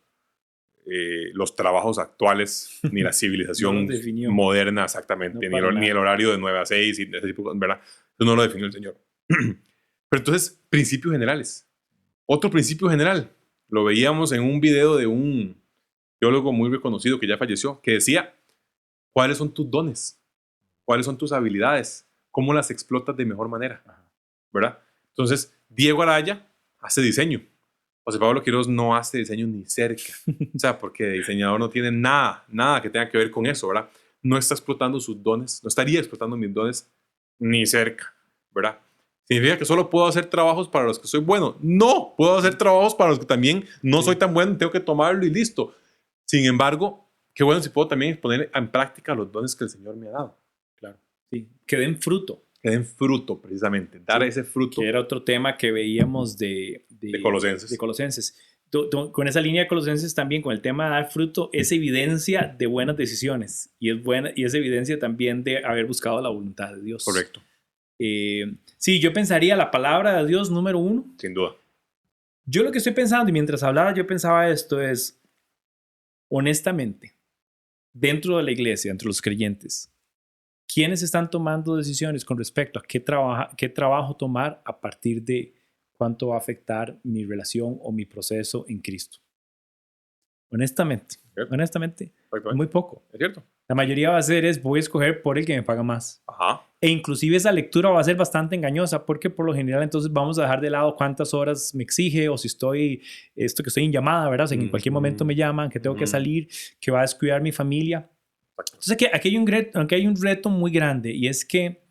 los trabajos actuales, ni la civilización moderna exactamente, no ni el horario de 9 a 6, y ese tipo, ¿verdad? Eso no lo definió el Señor. Pero entonces, principios generales. Otro principio general, lo veíamos en un video de un teólogo muy reconocido que ya falleció, que decía, ¿cuáles son tus dones? ¿Cuáles son tus habilidades? ¿Cómo las explotas de mejor manera? ¿Verdad? Entonces, Diego Araya hace diseño. José Pablo Quiroz no hace diseño ni cerca. O sea, porque diseñador no tiene nada que tenga que ver con eso, ¿verdad? No está explotando sus dones, no estaría explotando mis dones ni cerca, ¿verdad? ¿Significa que solo puedo hacer trabajos para los que soy bueno? No, puedo hacer trabajos para los que también no soy tan bueno, tengo que tomarlo y listo. Sin embargo, qué bueno si puedo también poner en práctica los dones que el Señor me ha dado. Claro. Sí, que den fruto. Que den fruto, precisamente. Dar ese fruto. Que era otro tema que veíamos de Colosenses. De Colosenses. Con esa línea de Colosenses también, con el tema de dar fruto, es evidencia de buenas decisiones. Y es evidencia también de haber buscado la voluntad de Dios. Correcto. Sí, yo pensaría la palabra de Dios número 1. Sin duda. Yo lo que estoy pensando, y mientras hablaba yo pensaba esto, es, honestamente, dentro de la iglesia, entre los creyentes, ¿quiénes están tomando decisiones con respecto a qué trabajo tomar a partir de cuánto va a afectar mi relación o mi proceso en Cristo? Honestamente, muy poco. Es cierto. La mayoría va a ser voy a escoger por el que me paga más. Ajá. E inclusive esa lectura va a ser bastante engañosa porque por lo general entonces vamos a dejar de lado cuántas horas me exige o si que estoy en llamada, ¿verdad? O sea, que en cualquier momento me llaman, que tengo que salir, que va a descuidar mi familia. Entonces aquí hay un reto muy grande y es que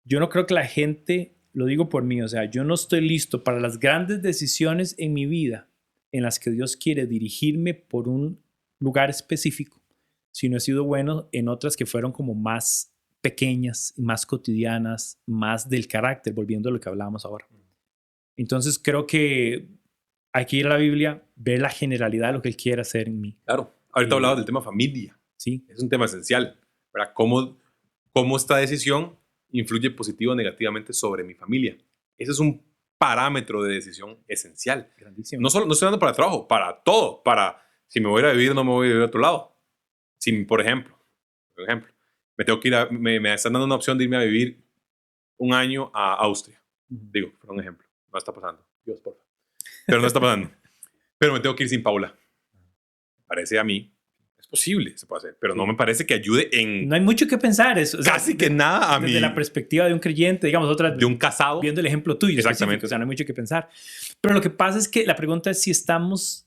yo no creo que la gente lo digo por mí, o sea, yo no estoy listo para las grandes decisiones en mi vida en las que Dios quiere dirigirme por un lugar específico, si no he sido bueno en otras que fueron como más pequeñas, más cotidianas, más del carácter, volviendo a lo que hablábamos ahora. Entonces creo que hay que ir a la Biblia, ver la generalidad de lo que Él quiere hacer en mí. Claro. Ahorita hablabas del tema familia. Sí. Es un tema esencial, ¿verdad? ¿Cómo esta decisión influye positivo o negativamente sobre mi familia? Ese es un parámetro de decisión esencial. Grandísimo. No estoy hablando para trabajo, para todo. Para si me voy a ir a vivir, no me voy a vivir a otro lado. Si, por ejemplo, me tengo que ir me están dando una opción de irme a vivir un año a Austria. Digo, por un ejemplo. No está pasando. Dios, por favor. Pero no está pasando. Pero me tengo que ir sin Paula. Parece a mí, es posible, se puede hacer, pero no me parece que ayude en... No hay mucho que pensar. O sea, casi que nada a mí. Desde la perspectiva de un creyente, digamos, de un casado. Viendo el ejemplo tuyo. Exactamente. O sea, no hay mucho que pensar. Pero lo que pasa es que la pregunta es si estamos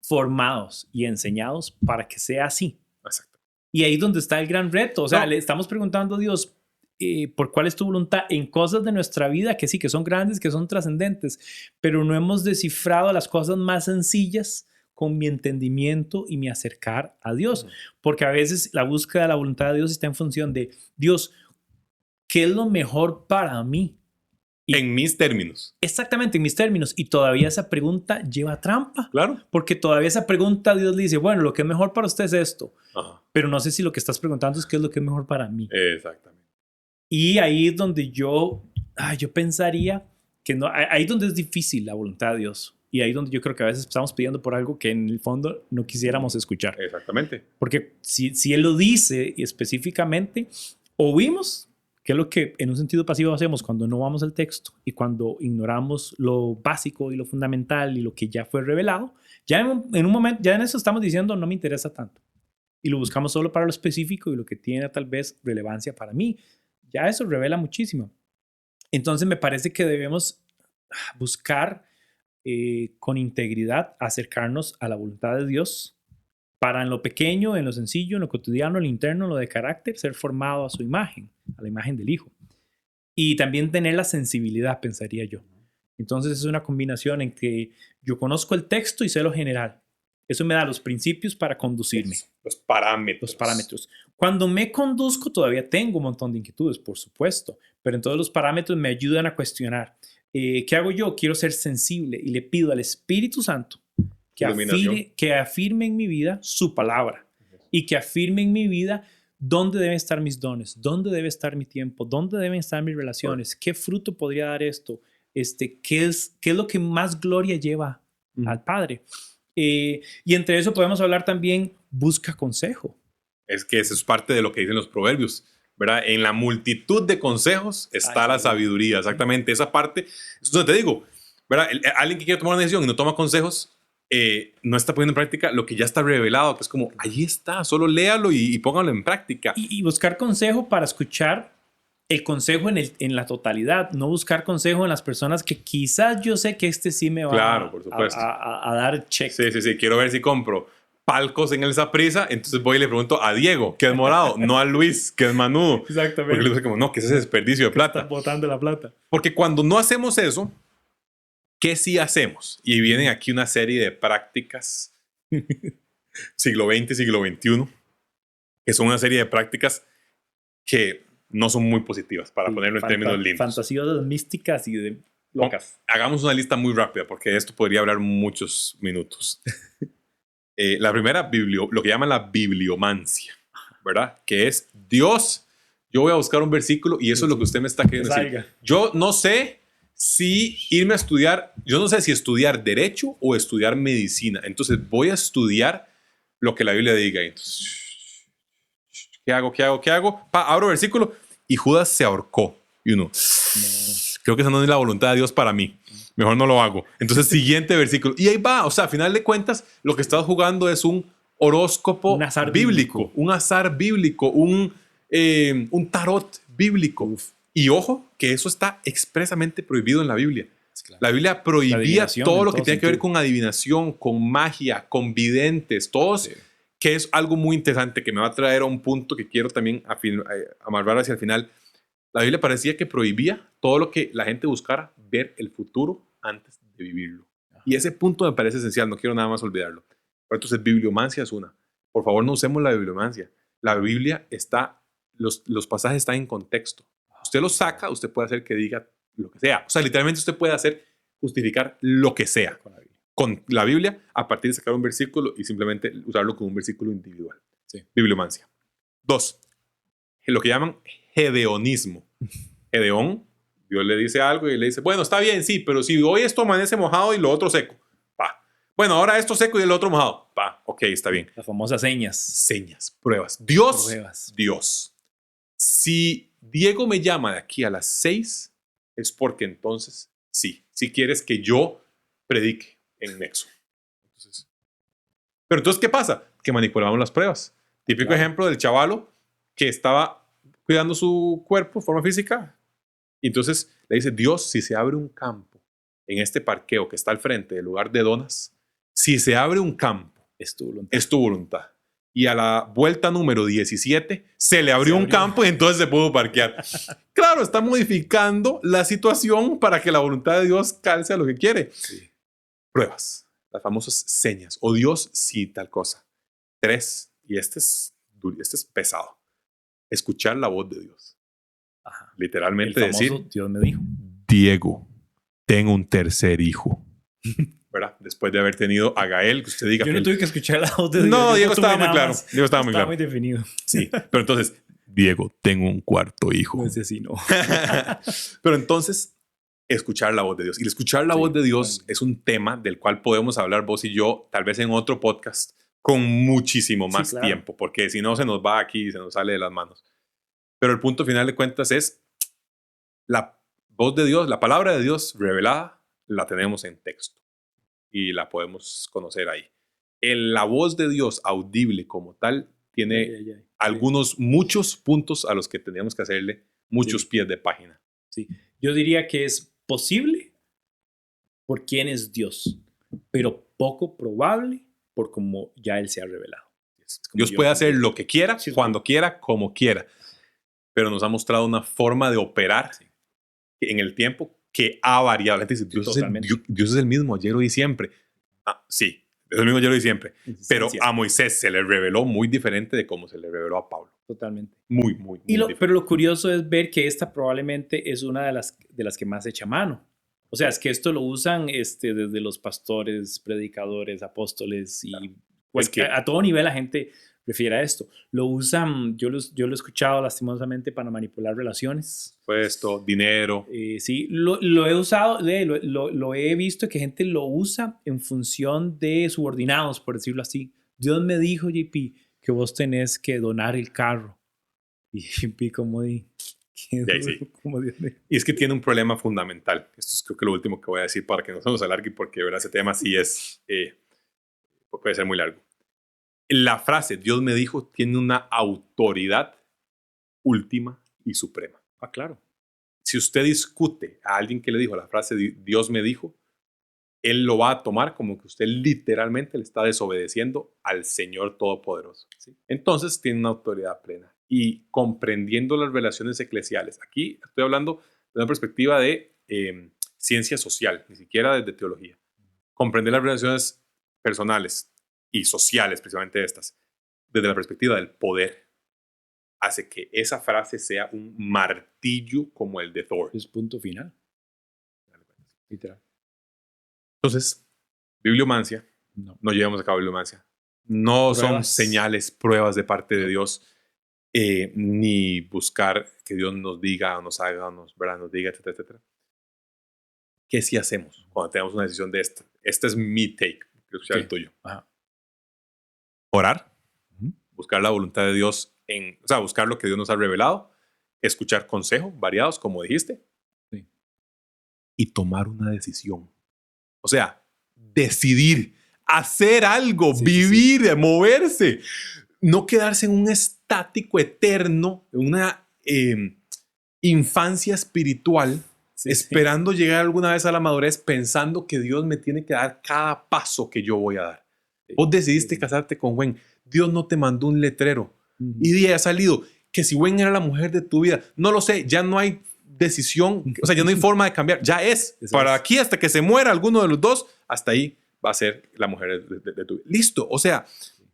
formados y enseñados para que sea así. Exacto. Y ahí es donde está el gran reto. O sea, le estamos preguntando a Dios por cuál es tu voluntad en cosas de nuestra vida que sí, que son grandes, que son trascendentes, pero no hemos descifrado las cosas más sencillas con mi entendimiento y mi acercar a Dios. Porque a veces la búsqueda de la voluntad de Dios está en función de Dios, ¿qué es lo mejor para mí? En mis términos. Exactamente, en mis términos. Y todavía esa pregunta lleva trampa. Claro. Porque todavía esa pregunta Dios le dice, bueno, lo que es mejor para usted es esto. Ajá. Pero no sé si lo que estás preguntando es qué es lo que es mejor para mí. Exactamente. Y ahí es donde yo pensaría que no, ahí es donde es difícil la voluntad de Dios. Y ahí es donde yo creo que a veces estamos pidiendo por algo que en el fondo no quisiéramos escuchar. Exactamente. Porque si Él lo dice específicamente, oímos, que es lo que en un sentido pasivo hacemos cuando no vamos al texto y cuando ignoramos lo básico y lo fundamental y lo que ya fue revelado, ya en un momento, ya en eso estamos diciendo no me interesa tanto. Y lo buscamos solo para lo específico y lo que tiene tal vez relevancia para mí. Ya eso revela muchísimo. Entonces me parece que debemos buscar con integridad acercarnos a la voluntad de Dios para en lo pequeño, en lo sencillo, en lo cotidiano, en lo interno, en lo de carácter, ser formado a su imagen, a la imagen del Hijo. Y también tener la sensibilidad, pensaría yo. Entonces es una combinación en que yo conozco el texto y sé lo general. Eso me da los principios para conducirme. Los parámetros. Los parámetros. Cuando me conduzco todavía tengo un montón de inquietudes, por supuesto, pero entonces los parámetros me ayudan a cuestionar. ¿Qué hago yo? Quiero ser sensible y le pido al Espíritu Santo que afirme en mi vida su palabra y que afirme en mi vida dónde deben estar mis dones, dónde debe estar mi tiempo, dónde deben estar mis relaciones, qué fruto podría dar esto, qué es lo que más gloria lleva al Padre. Y entre eso podemos hablar también, busca consejo. Es que eso es parte de lo que dicen los proverbios, ¿verdad? En la multitud de consejos está la sabiduría, exactamente. Esa parte, eso te digo, ¿verdad? Alguien que quiere tomar una decisión y no toma consejos, no está poniendo en práctica lo que ya está revelado, que es como, ahí está, solo léalo y póngalo en práctica. Y buscar consejo para escuchar el consejo en la totalidad, no buscar consejo en las personas que quizás yo sé que sí me va por supuesto. a dar check. Sí, quiero ver si compro palcos en el Saprissa, entonces voy y le pregunto a Diego, que es morado, no a Luis, que es manudo. Exactamente. Porque Luis es como, no, que ese es desperdicio de plata. Están botando la plata. Porque cuando no hacemos eso, ¿qué sí hacemos? Y vienen aquí una serie de prácticas, siglo XX, siglo XXI, que son una serie de prácticas que no son muy positivas, para ponerlo en términos lindos. Fantasías místicas y de locas. Hagamos una lista muy rápida, porque esto podría hablar muchos minutos. La primera, lo que llaman la bibliomancia, ¿verdad? Que es Dios, yo voy a buscar un versículo y eso es lo que usted me está queriendo decir. Yo no sé si irme a estudiar, yo no sé si estudiar derecho o estudiar medicina. Entonces voy a estudiar lo que la Biblia diga. Entonces, ¿qué hago? Abro el versículo y Judas se ahorcó. Y uno, creo que esa no es la voluntad de Dios para mí. Mejor no lo hago. Entonces, siguiente versículo. Y ahí va. O sea, a final de cuentas, lo que estás jugando es un horóscopo bíblico. Un azar bíblico. Un tarot bíblico. Uf. Y ojo, que eso está expresamente prohibido en la Biblia. Claro. La Biblia prohibía todo lo que tiene que ver con adivinación, con magia, con videntes, todos, sí. Que es algo muy interesante que me va a traer a un punto que quiero también amarrar hacia el final. La Biblia parecía que prohibía todo lo que la gente buscara, ver el futuro antes de vivirlo. Y ese punto me parece esencial, no quiero nada más olvidarlo. Pero entonces, bibliomancia es una. Por favor, no usemos la bibliomancia. La Biblia está, los pasajes están en contexto. Usted los saca, usted puede hacer que diga lo que sea. O sea, literalmente usted puede justificar lo que sea con la Biblia a partir de sacar un versículo y simplemente usarlo como un versículo individual. Sí. Bibliomancia. 2. Lo que llaman gedeonismo. Gedeón, Dios le dice algo y le dice, bueno, está bien, sí, pero si hoy esto amanece mojado y lo otro seco, pa. Bueno, ahora esto seco y el otro mojado, pa. Ok, está bien. Las famosas señas. Señas, pruebas. Dios. Si Diego me llama de aquí a las 6, es porque entonces, sí quieres que yo predique en Nexo. Pero entonces, ¿qué pasa? Que manipulamos las pruebas. Típico ejemplo del chavalo que estaba cuidando su cuerpo, forma física. Y entonces le dice, Dios, si se abre un campo en este parqueo que está al frente del lugar de donas, si se abre un campo, es tu voluntad. Y a la vuelta número 17 se le abrió un campo y entonces se pudo parquear. Claro, está modificando la situación para que la voluntad de Dios calce a lo que quiere. Sí. Pruebas, las famosas señas. O Dios, sí, tal cosa. 3, y este es pesado. Escuchar la voz de Dios. Ajá. Literalmente El famoso decir, Dios me dijo, Diego, tengo un tercer hijo. ¿Verdad? Después de haber tenido a Gael, que usted diga... Yo no tuve que escuchar la voz de Dios. No, Diego estaba muy claro. Diego estaba muy claro. Estaba muy definido. Sí, pero entonces, Diego, tengo un cuarto hijo. No es así, no. Pero entonces, escuchar la voz de Dios. Y el escuchar la voz de Dios es un tema del cual podemos hablar vos y yo, tal vez en otro podcast, con muchísimo más tiempo, porque si no se nos va aquí y se nos sale de las manos. Pero el punto final de cuentas es la voz de Dios, la palabra de Dios revelada, la tenemos en texto y la podemos conocer ahí. La voz de Dios audible como tal tiene muchos puntos a los que tendríamos que hacerle muchos pies de página. Sí, yo diría que es posible por quién es Dios, pero poco probable por cómo ya Él se ha revelado. Dios puede hacer lo que quiera, cuando quiera, como quiera, pero nos ha mostrado una forma de operar en el tiempo que ha variado. La gente dice, Dios es el mismo ayer, hoy y siempre. Sí, es el mismo ayer, hoy y siempre. Pero a Moisés se le reveló muy diferente de cómo se le reveló a Pablo. Totalmente. Muy diferente. Pero lo curioso es ver que esta probablemente es una de las que más echa mano. O sea, es que esto lo usan desde los pastores, predicadores, apóstoles y a todo nivel la gente prefiere esto. Lo usan, yo lo he escuchado lastimosamente para manipular relaciones. Puesto, dinero. Sí, lo he usado, lo he visto que gente lo usa en función de subordinados, por decirlo así. Dios me dijo, JP, que vos tenés que donar el carro. Y JP como de... Sí. Y es que tiene un problema fundamental. Esto es creo que lo último que voy a decir para que no se nos alargue, porque ¿verdad? Ese tema sí es puede ser muy largo. La frase Dios me dijo tiene una autoridad última y suprema. Claro. Si usted discute a alguien que le dijo la frase Dios me dijo, él lo va a tomar como que usted literalmente le está desobedeciendo al Señor Todopoderoso. ¿Sí? Entonces tiene una autoridad plena. Y comprendiendo las relaciones eclesiales, aquí estoy hablando de una perspectiva de ciencia social, ni siquiera desde teología. Comprender las relaciones personales y sociales, precisamente estas, desde la perspectiva del poder, hace que esa frase sea un martillo como el de Thor. Es punto final. Literal. Entonces, bibliomancia, no llevamos a cabo bibliomancia. No son señales, pruebas de parte de Dios, ni buscar que Dios nos diga o nos haga, nos diga, etcétera, etcétera. ¿Qué sí hacemos cuando tenemos una decisión de esta? Este es mi take, quiero escuchar el tuyo. Ajá. Orar, buscar la voluntad de Dios, buscar lo que Dios nos ha revelado, escuchar consejos variados, como dijiste, y tomar una decisión. O sea, decidir, hacer algo, vivir, moverse. No quedarse en un estático eterno, en una infancia espiritual, esperando llegar alguna vez a la madurez, pensando que Dios me tiene que dar cada paso que yo voy a dar. Vos decidiste casarte con Gwen. Dios no te mandó un letrero. Y de ahí ha salido, que si Wayne era la mujer de tu vida. No lo sé, ya no hay decisión, o sea, ya no hay forma de cambiar. Ya es. Para aquí hasta que se muera alguno de los dos, hasta ahí va a ser la mujer de tu vida. Listo. O sea,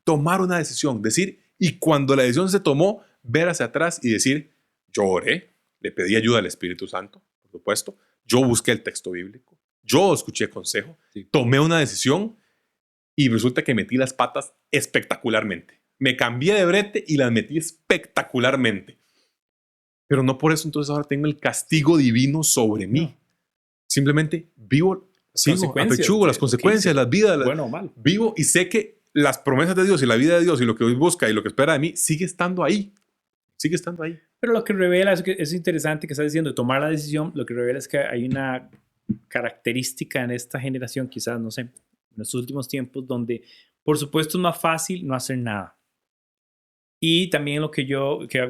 tomar una decisión, decir, y cuando la decisión se tomó, ver hacia atrás y decir, yo oré, le pedí ayuda al Espíritu Santo, por supuesto, yo busqué el texto bíblico, yo escuché consejo, tomé una decisión y resulta que metí las patas espectacularmente. Me cambié de brete y las metí espectacularmente. Pero no por eso entonces ahora tengo el castigo divino sobre mí. No. Simplemente vivo, sigo, apechugo las consecuencias, las vidas. Bueno o malo. Vivo y sé que las promesas de Dios y la vida de Dios y lo que Dios busca y lo que espera de mí sigue estando ahí. Sigue estando ahí. Pero lo que revela, es interesante que estás diciendo, tomar la decisión, lo que revela es que hay una característica en esta generación, quizás, no sé, en estos últimos tiempos, donde por supuesto es más fácil no hacer nada. Y también lo que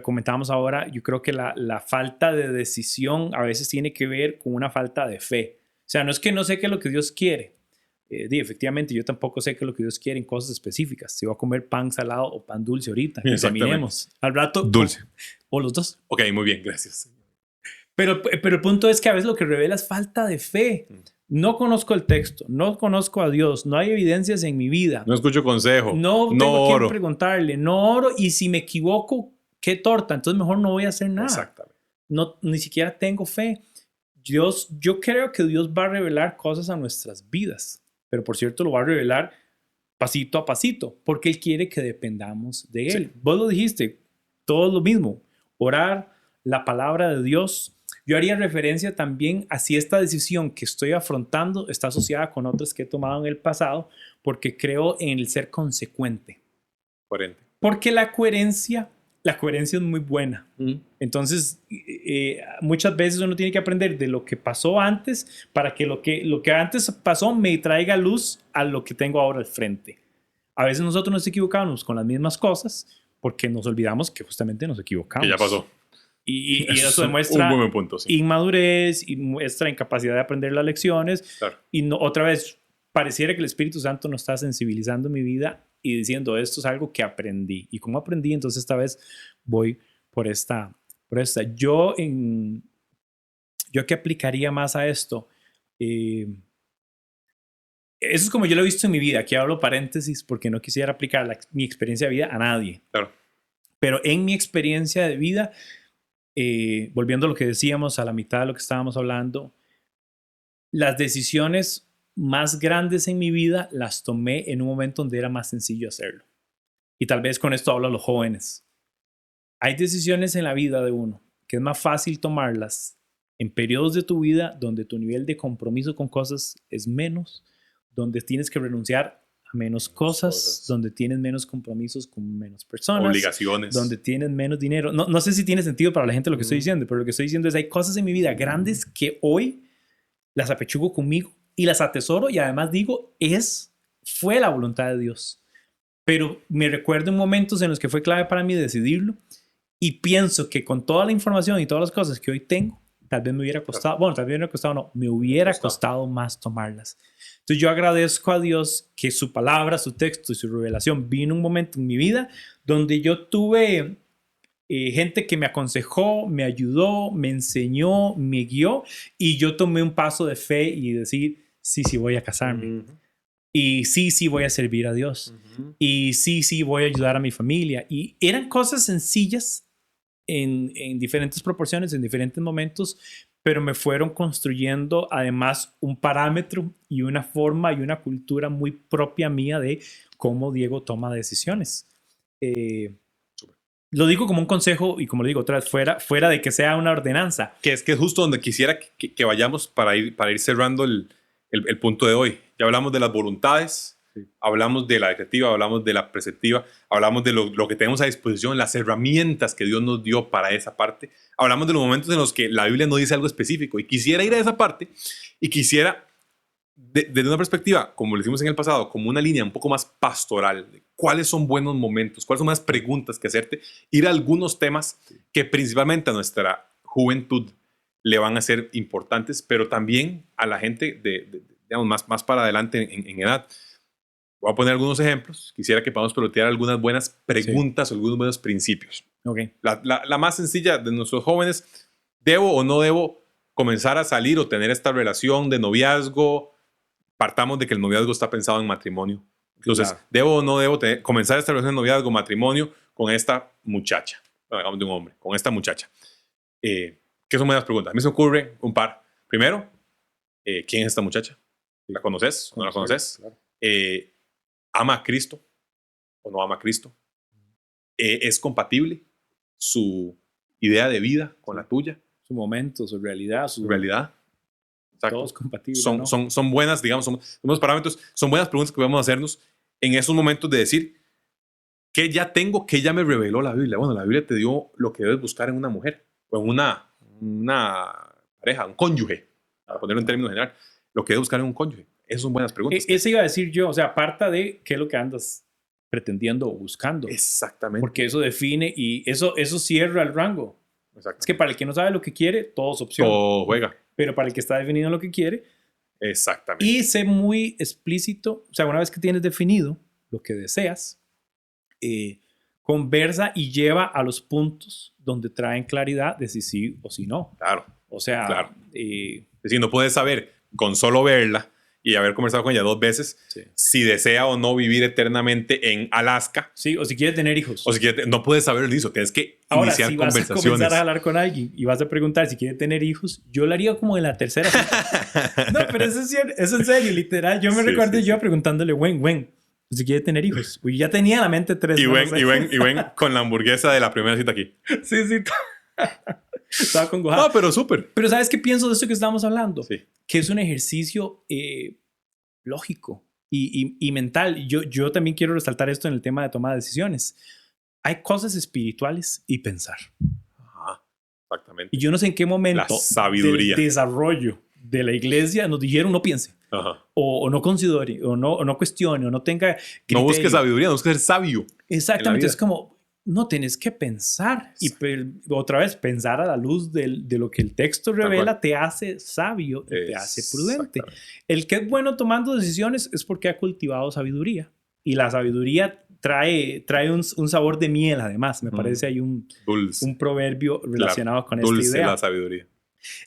comentábamos ahora, yo creo que la falta de decisión a veces tiene que ver con una falta de fe. O sea, no es que no sé qué es lo que Dios quiere. Efectivamente, yo tampoco sé qué es lo que Dios quiere en cosas específicas. Si voy a comer pan salado o pan dulce ahorita, examinemos. Al rato, dulce. O los dos. Ok, muy bien, gracias. Pero el punto es que a veces lo que revela es falta de fe. No conozco el texto, no conozco a Dios, no hay evidencias en mi vida. No escucho consejo. No tengo a quién preguntarle, no oro, y si me equivoco, qué torta, entonces mejor no voy a hacer nada. Exactamente. No, ni siquiera tengo fe. Yo creo que Dios va a revelar cosas a nuestras vidas, pero por cierto lo va a revelar pasito a pasito, porque Él quiere que dependamos de Él. Sí. Vos lo dijiste, todo lo mismo, orar, la palabra de Dios. Yo haría referencia también a si esta decisión que estoy afrontando está asociada con otras que he tomado en el pasado, porque creo en el ser consecuente. Coherente. Porque la coherencia es muy buena. Entonces, muchas veces uno tiene que aprender de lo que pasó antes para que lo que antes pasó me traiga luz a lo que tengo ahora al frente. A veces nosotros nos equivocamos con las mismas cosas porque nos olvidamos que justamente nos equivocamos. Que ya pasó. Y eso demuestra un buen punto, sí. Inmadurez y muestra incapacidad de aprender las lecciones. Claro. Y otra vez, pareciera que el Espíritu Santo nos está sensibilizando mi vida y diciendo, esto es algo que aprendí. ¿Y cómo aprendí? Entonces esta vez voy por esta. Yo ¿qué aplicaría más a esto? Eso es como yo lo he visto en mi vida. Aquí hablo paréntesis porque no quisiera aplicar mi experiencia de vida a nadie. Claro. Pero en mi experiencia de vida, volviendo a lo que decíamos, a la mitad de lo que estábamos hablando, las decisiones más grandes en mi vida las tomé en un momento donde era más sencillo hacerlo. Y tal vez con esto hablo a los jóvenes. Hay decisiones en la vida de uno que es más fácil tomarlas en periodos de tu vida donde tu nivel de compromiso con cosas es menos, donde tienes que renunciar a menos cosas, donde tienes menos compromisos con menos personas, obligaciones, donde tienes menos dinero. No sé si tiene sentido para la gente lo que estoy diciendo, pero lo que estoy diciendo es hay cosas en mi vida grandes que hoy las apechugo conmigo y las atesoro y además digo, fue la voluntad de Dios. Pero me recuerdo en momentos en los que fue clave para mí decidirlo y pienso que con toda la información y todas las cosas que hoy tengo, tal vez me hubiera costado, me hubiera costado más tomarlas. Entonces yo agradezco a Dios que su palabra, su texto y su revelación vino un momento en mi vida donde yo tuve gente que me aconsejó, me ayudó, me enseñó, me guió y yo tomé un paso de fe y decir, sí voy a casarme. Y sí voy a servir a Dios. Y sí voy a ayudar a mi familia. Y eran cosas sencillas en diferentes proporciones, en diferentes momentos, pero me fueron construyendo además un parámetro y una forma y una cultura muy propia mía de cómo Diego toma decisiones. Lo digo como un consejo y como lo digo otra vez, fuera de que sea una ordenanza. Que es justo donde quisiera que vayamos para ir cerrando el punto de hoy. Ya hablamos de las voluntades, hablamos de la decretiva, hablamos de la preceptiva, hablamos de lo que tenemos a disposición, las herramientas que Dios nos dio para esa parte. Hablamos de los momentos en los que la Biblia no dice algo específico y quisiera ir a esa parte y quisiera, desde una perspectiva, como lo hicimos en el pasado, como una línea un poco más pastoral, de cuáles son buenos momentos, cuáles son más preguntas que hacerte, ir a algunos temas que principalmente a nuestra juventud le van a ser importantes, pero también a la gente digamos, más para adelante en edad. Voy a poner algunos ejemplos. Quisiera que podamos pelotear algunas buenas preguntas o algunos buenos principios. Okay. La más sencilla de nuestros jóvenes, ¿debo o no debo comenzar a salir o tener esta relación de noviazgo? Partamos de que el noviazgo está pensado en matrimonio. Entonces, Claro. ¿debo o no debo comenzar esta relación de noviazgo, matrimonio con esta muchacha? Hagamos de un hombre, con esta muchacha. ¿Qué son buenas preguntas? A mí se me ocurre un par. Primero, ¿quién es esta muchacha? ¿La conoces? ¿No la conoces? Claro. ¿Ama a Cristo o no ama a Cristo? ¿Es compatible su idea de vida con la tuya? Su momento, su realidad. ¿Su realidad? Exacto. Todo es compatible, Son, ¿no? son buenas, digamos, son unos parámetros, son buenas preguntas que podemos hacernos en esos momentos de decir, ¿qué ya tengo? ¿Qué ya me reveló la Biblia? Bueno, la Biblia te dio lo que debes buscar en una mujer o en una pareja, un cónyuge, para ponerlo en términos general. Lo que debes buscar en un cónyuge. Esas son buenas preguntas. Eso iba a decir yo, o sea, aparta de qué es lo que andas pretendiendo o buscando. Exactamente. Porque eso define y eso cierra el rango. Es que para el que no sabe lo que quiere, todo es opción. Todo juega. Pero para el que está definido lo que quiere. Exactamente. Y sé muy explícito, o sea, una vez que tienes definido lo que deseas, conversa y lleva a los puntos donde traen claridad de si sí o si no. Claro. O sea, claro. Es decir, no puedes saber con solo verla y haber conversado con ella 2 veces si desea o no vivir eternamente en Alaska. Sí, o si quiere tener hijos. O si quiere, no puedes saber eso, tienes que Ahora, iniciar si vas conversaciones. a comenzar a hablar con alguien y vas a preguntar si quiere tener hijos, yo lo haría como en la tercera cita. No, pero eso es en serio, literal. Yo me recuerdo yo preguntándole, Gwen, si quiere tener hijos. Uy, ya tenía en la mente 3. Y Gwen con la hamburguesa de la primera cita aquí. Sí. Estaba congojado. No, pero súper. Pero ¿sabes qué pienso de esto que estamos hablando? Sí. Que es un ejercicio lógico y mental. Yo también quiero resaltar esto en el tema de toma de decisiones. Hay cosas espirituales y pensar. Ajá, exactamente. Y yo no sé en qué momento la sabiduría del desarrollo de la iglesia nos dijeron no piense. Ajá. O no considere, o no cuestione, o no tenga criterio. No busques sabiduría, no busques ser sabio. Exactamente, es como, no tienes que pensar. Y otra vez, pensar a la luz de lo que el texto revela te hace sabio y te hace prudente. El que es bueno tomando decisiones es porque ha cultivado sabiduría. Y la sabiduría trae un sabor de miel, además. Me parece hay un proverbio relacionado con esta idea. Dulce la sabiduría.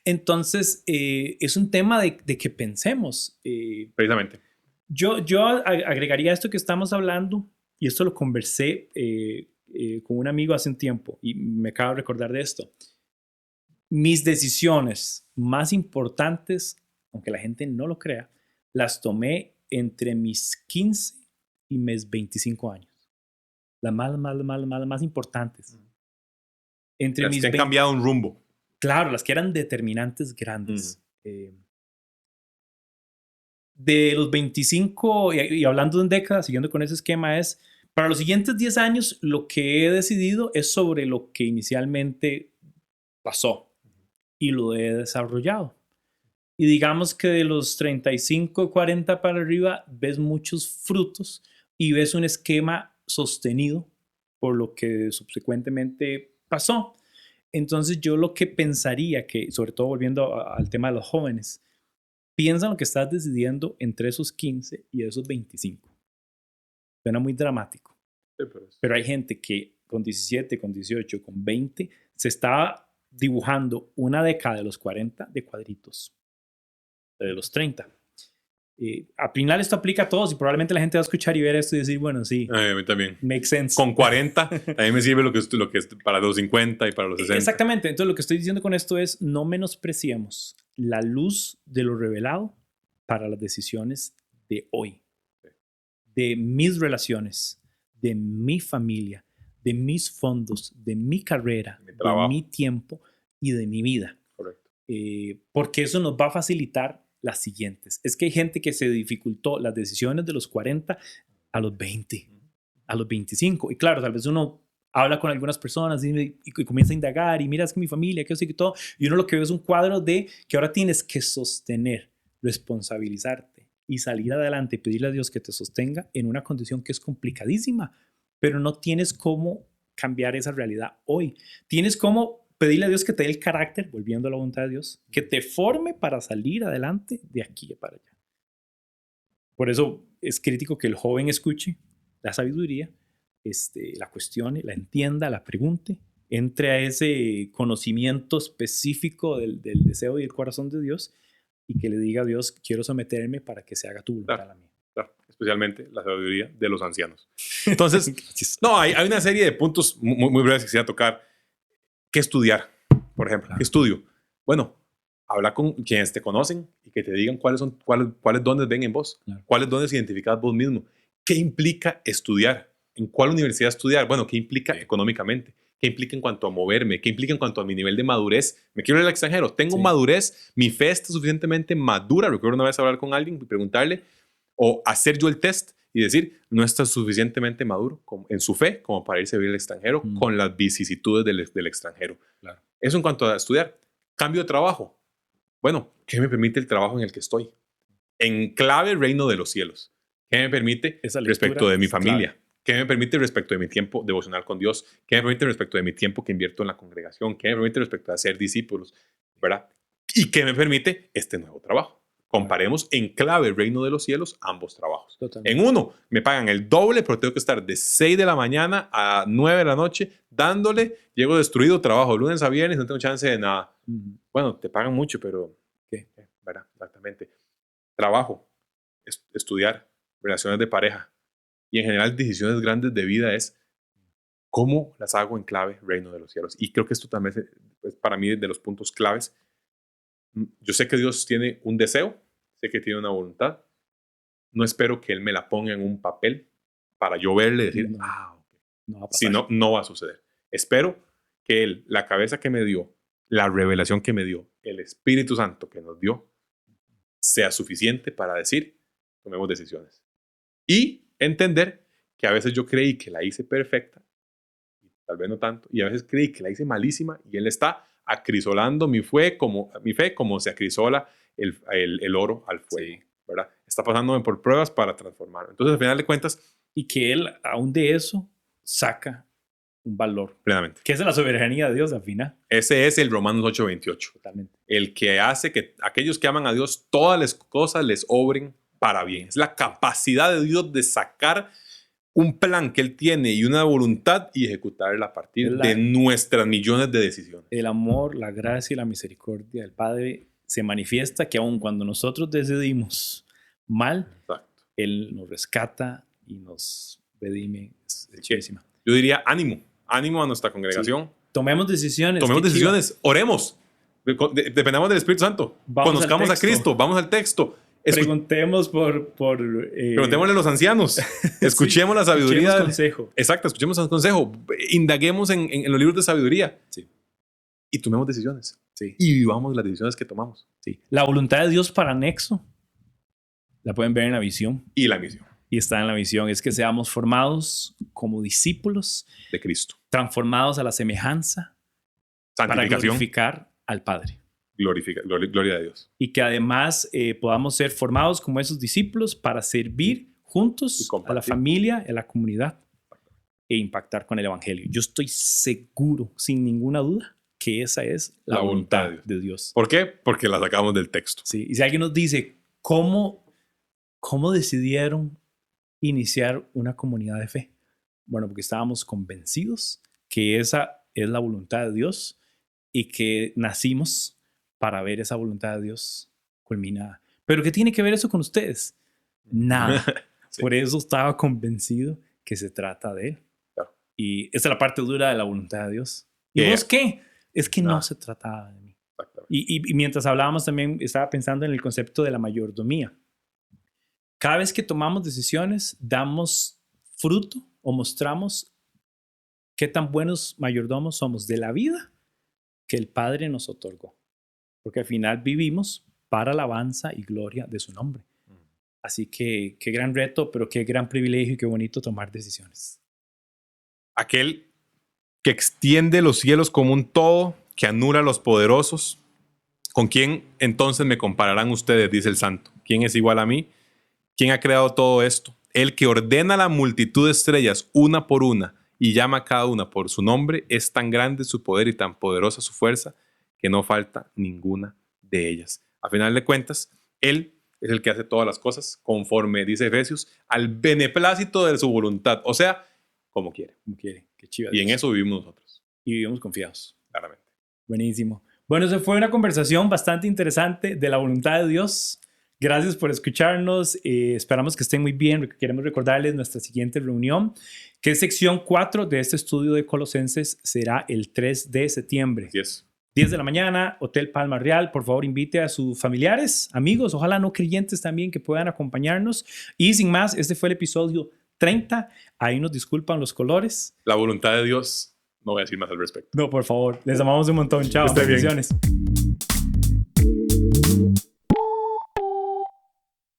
Entonces, es un tema de que pensemos. Precisamente. Yo agregaría esto que estamos hablando, y esto lo conversé con un amigo hace un tiempo, y me acabo de recordar de esto. Mis decisiones más importantes, aunque la gente no lo crea, las tomé entre mis 15 y mis 25 años. Las más importantes. Entre las mis que han cambiado un rumbo. Claro, las que eran determinantes grandes. De los 25, y hablando en décadas, siguiendo con ese esquema, es para los siguientes 10 años lo que he decidido es sobre lo que inicialmente pasó y lo he desarrollado. Y digamos que de los 35, 40 para arriba ves muchos frutos y ves un esquema sostenido por lo que subsecuentemente pasó. Entonces yo lo que pensaría que, sobre todo volviendo al tema de los jóvenes, piensa en lo que estás decidiendo entre esos 15 y esos 25. Suena muy dramático. Sí, pero hay gente que con 17, con 18, con 20 se está dibujando una década de los 40 de cuadritos, de los 30. Al final esto aplica a todos y probablemente la gente va a escuchar y ver esto y decir, bueno, sí. A mí también. Makes sense. Con 40, a mí me sirve lo que es para los 50 y para los 60. Exactamente. Entonces lo que estoy diciendo con esto es no menospreciemos la luz de lo revelado para las decisiones de hoy. De mis relaciones, de mi familia, de mis fondos, de mi carrera, de mi tiempo y de mi vida. Correcto. Porque eso nos va a facilitar las siguientes. Es que hay gente que se dificultó las decisiones de los 40 a los 20, a los 25. Y claro, tal vez uno habla con algunas personas y comienza a indagar y miras que mi familia, que yo sé que todo. Y uno lo que ve es un cuadro de que ahora tienes que sostener, responsabilizarte y salir adelante y pedirle a Dios que te sostenga en una condición que es complicadísima, pero no tienes cómo cambiar esa realidad hoy. Tienes cómo pedirle a Dios que te dé el carácter, volviendo a la voluntad de Dios, que te forme para salir adelante de aquí para allá. Por eso es crítico que el joven escuche la sabiduría, la cuestione, la entienda, la pregunte, entre a ese conocimiento específico del deseo y el corazón de Dios y que le diga a Dios, quiero someterme para que se haga tu voluntad a la mía. Claro, especialmente la sabiduría de los ancianos. Entonces, no, hay una serie de puntos muy breves que quisiera tocar. ¿Qué estudiar? Por ejemplo, ¿qué estudio? Bueno, habla con quienes te conocen y que te digan cuáles dones ven en vos, cuáles dones identificás vos mismo. ¿Qué implica estudiar? ¿En cuál universidad estudiar? Bueno, ¿qué implica económicamente? ¿Qué implica en cuanto a moverme? ¿Qué implica en cuanto a mi nivel de madurez? ¿Me quiero ir al extranjero? ¿Tengo madurez? ¿Mi fe está suficientemente madura? Recuerdo una vez hablar con alguien y preguntarle, o hacer yo el test y decir, no está suficientemente maduro en su fe como para irse a vivir al extranjero con las vicisitudes del extranjero. Claro. Eso en cuanto a estudiar. Cambio de trabajo. Bueno, ¿qué me permite el trabajo en el que estoy? En clave reino de los cielos. ¿Qué me permite respecto de mi familia? Clave. ¿Qué me permite respecto de mi tiempo devocional con Dios? ¿Qué me permite respecto de mi tiempo que invierto en la congregación? ¿Qué me permite respecto de hacer discípulos? ¿Verdad? ¿Y qué me permite este nuevo trabajo? Comparemos en clave reino de los cielos ambos trabajos. Totalmente. En uno me pagan el doble, pero tengo que estar de 6 de la mañana a 9 de la noche dándole, llego destruido, trabajo de lunes a viernes, no tengo chance de nada. Bueno, te pagan mucho, pero ¿qué? ¿Verdad? Exactamente. Trabajo, estudiar, relaciones de pareja y en general decisiones grandes de vida es cómo las hago en clave reino de los cielos. Y creo que esto también es para mí de los puntos claves. Yo sé que Dios tiene un deseo, sé que tiene una voluntad. No espero que Él me la ponga en un papel para yo verle y decir, si no, no va a suceder. Espero que Él, la cabeza que me dio, la revelación que me dio, el Espíritu Santo que nos dio, sea suficiente para decir, tomemos decisiones. Y entender que a veces yo creí que la hice perfecta, tal vez no tanto, y a veces creí que la hice malísima, y Él está acrisolando mi fe como se acrisola el oro al fuego, ¿verdad? Está pasándome por pruebas para transformarlo. Entonces, al final de cuentas... Y que Él, aún de eso, saca un valor. Plenamente. Que es la soberanía de Dios al final. Ese es el Romanos 8:28. Totalmente. El que hace que aquellos que aman a Dios, todas las cosas les obren para bien. Es la capacidad de Dios de sacar un plan que Él tiene y una voluntad y ejecutarla a partir de nuestras millones de decisiones. El amor, la gracia y la misericordia del Padre se manifiesta que aun cuando nosotros decidimos mal, exacto, Él nos rescata y nos redime. Es chidísima. Yo diría ánimo a nuestra congregación. Sí. Tomemos decisiones. Oremos. Dependamos del Espíritu Santo. Conozcamos a Cristo. Vamos al texto. Preguntemos Preguntémosle a los ancianos. Escuchemos la sabiduría. Escuchemos consejo. Exacto, escuchemos el consejo. Indaguemos en los libros de sabiduría. Sí. Y tomemos decisiones. Sí. Y vivamos las decisiones que tomamos. Sí. La voluntad de Dios para Nexo la pueden ver en la visión. Y la misión. Y está en la visión. Es que seamos formados como discípulos de Cristo. Transformados a la semejanza para glorificar al Padre. Gloria a Dios. Y que además podamos ser formados como esos discípulos para servir juntos a la familia, a la comunidad e impactar con el Evangelio. Yo estoy seguro, sin ninguna duda, que esa es la voluntad de Dios. ¿Por qué? Porque la sacamos del texto. Sí. Y si alguien nos dice, ¿cómo decidieron iniciar una comunidad de fe? Bueno, porque estábamos convencidos que esa es la voluntad de Dios y que nacimos para ver esa voluntad de Dios culminada. ¿Pero qué tiene que ver eso con ustedes? Nada. Sí. Por eso estaba convencido que se trata de Él. Claro. Y esa es la parte dura de la voluntad de Dios. ¿Y vos qué? Es que no se trataba de mí. Y mientras hablábamos también estaba pensando en el concepto de la mayordomía. Cada vez que tomamos decisiones, damos fruto o mostramos qué tan buenos mayordomos somos de la vida que el Padre nos otorgó. Porque al final vivimos para alabanza y gloria de su nombre. Así que qué gran reto, pero qué gran privilegio y qué bonito tomar decisiones. Aquel que extiende los cielos como un todo, que anula a los poderosos, ¿con quién entonces me compararán ustedes? Dice el santo. ¿Quién es igual a mí? ¿Quién ha creado todo esto? El que ordena la multitud de estrellas una por una y llama a cada una por su nombre, es tan grande su poder y tan poderosa su fuerza que no falta ninguna de ellas. A final de cuentas, Él es el que hace todas las cosas conforme, dice Efesios, al beneplácito de su voluntad. O sea, como quiere. Como quiere. Qué chiva. Y en eso vivimos nosotros. Y vivimos confiados. Claramente. Buenísimo. Bueno, se fue una conversación bastante interesante de la voluntad de Dios. Gracias por escucharnos. Esperamos que estén muy bien. Queremos recordarles nuestra siguiente reunión, que es sección 4 de este estudio de Colosenses. Será el 3 de septiembre. Así es. 10 de la mañana, Hotel Palma Real. Por favor, invite a sus familiares, amigos, ojalá no creyentes también que puedan acompañarnos. Y sin más, este fue el episodio 30. Ahí nos disculpan los colores. La voluntad de Dios, no voy a decir más al respecto. No, por favor, les amamos un montón. Chao, Esté bien. bendiciones.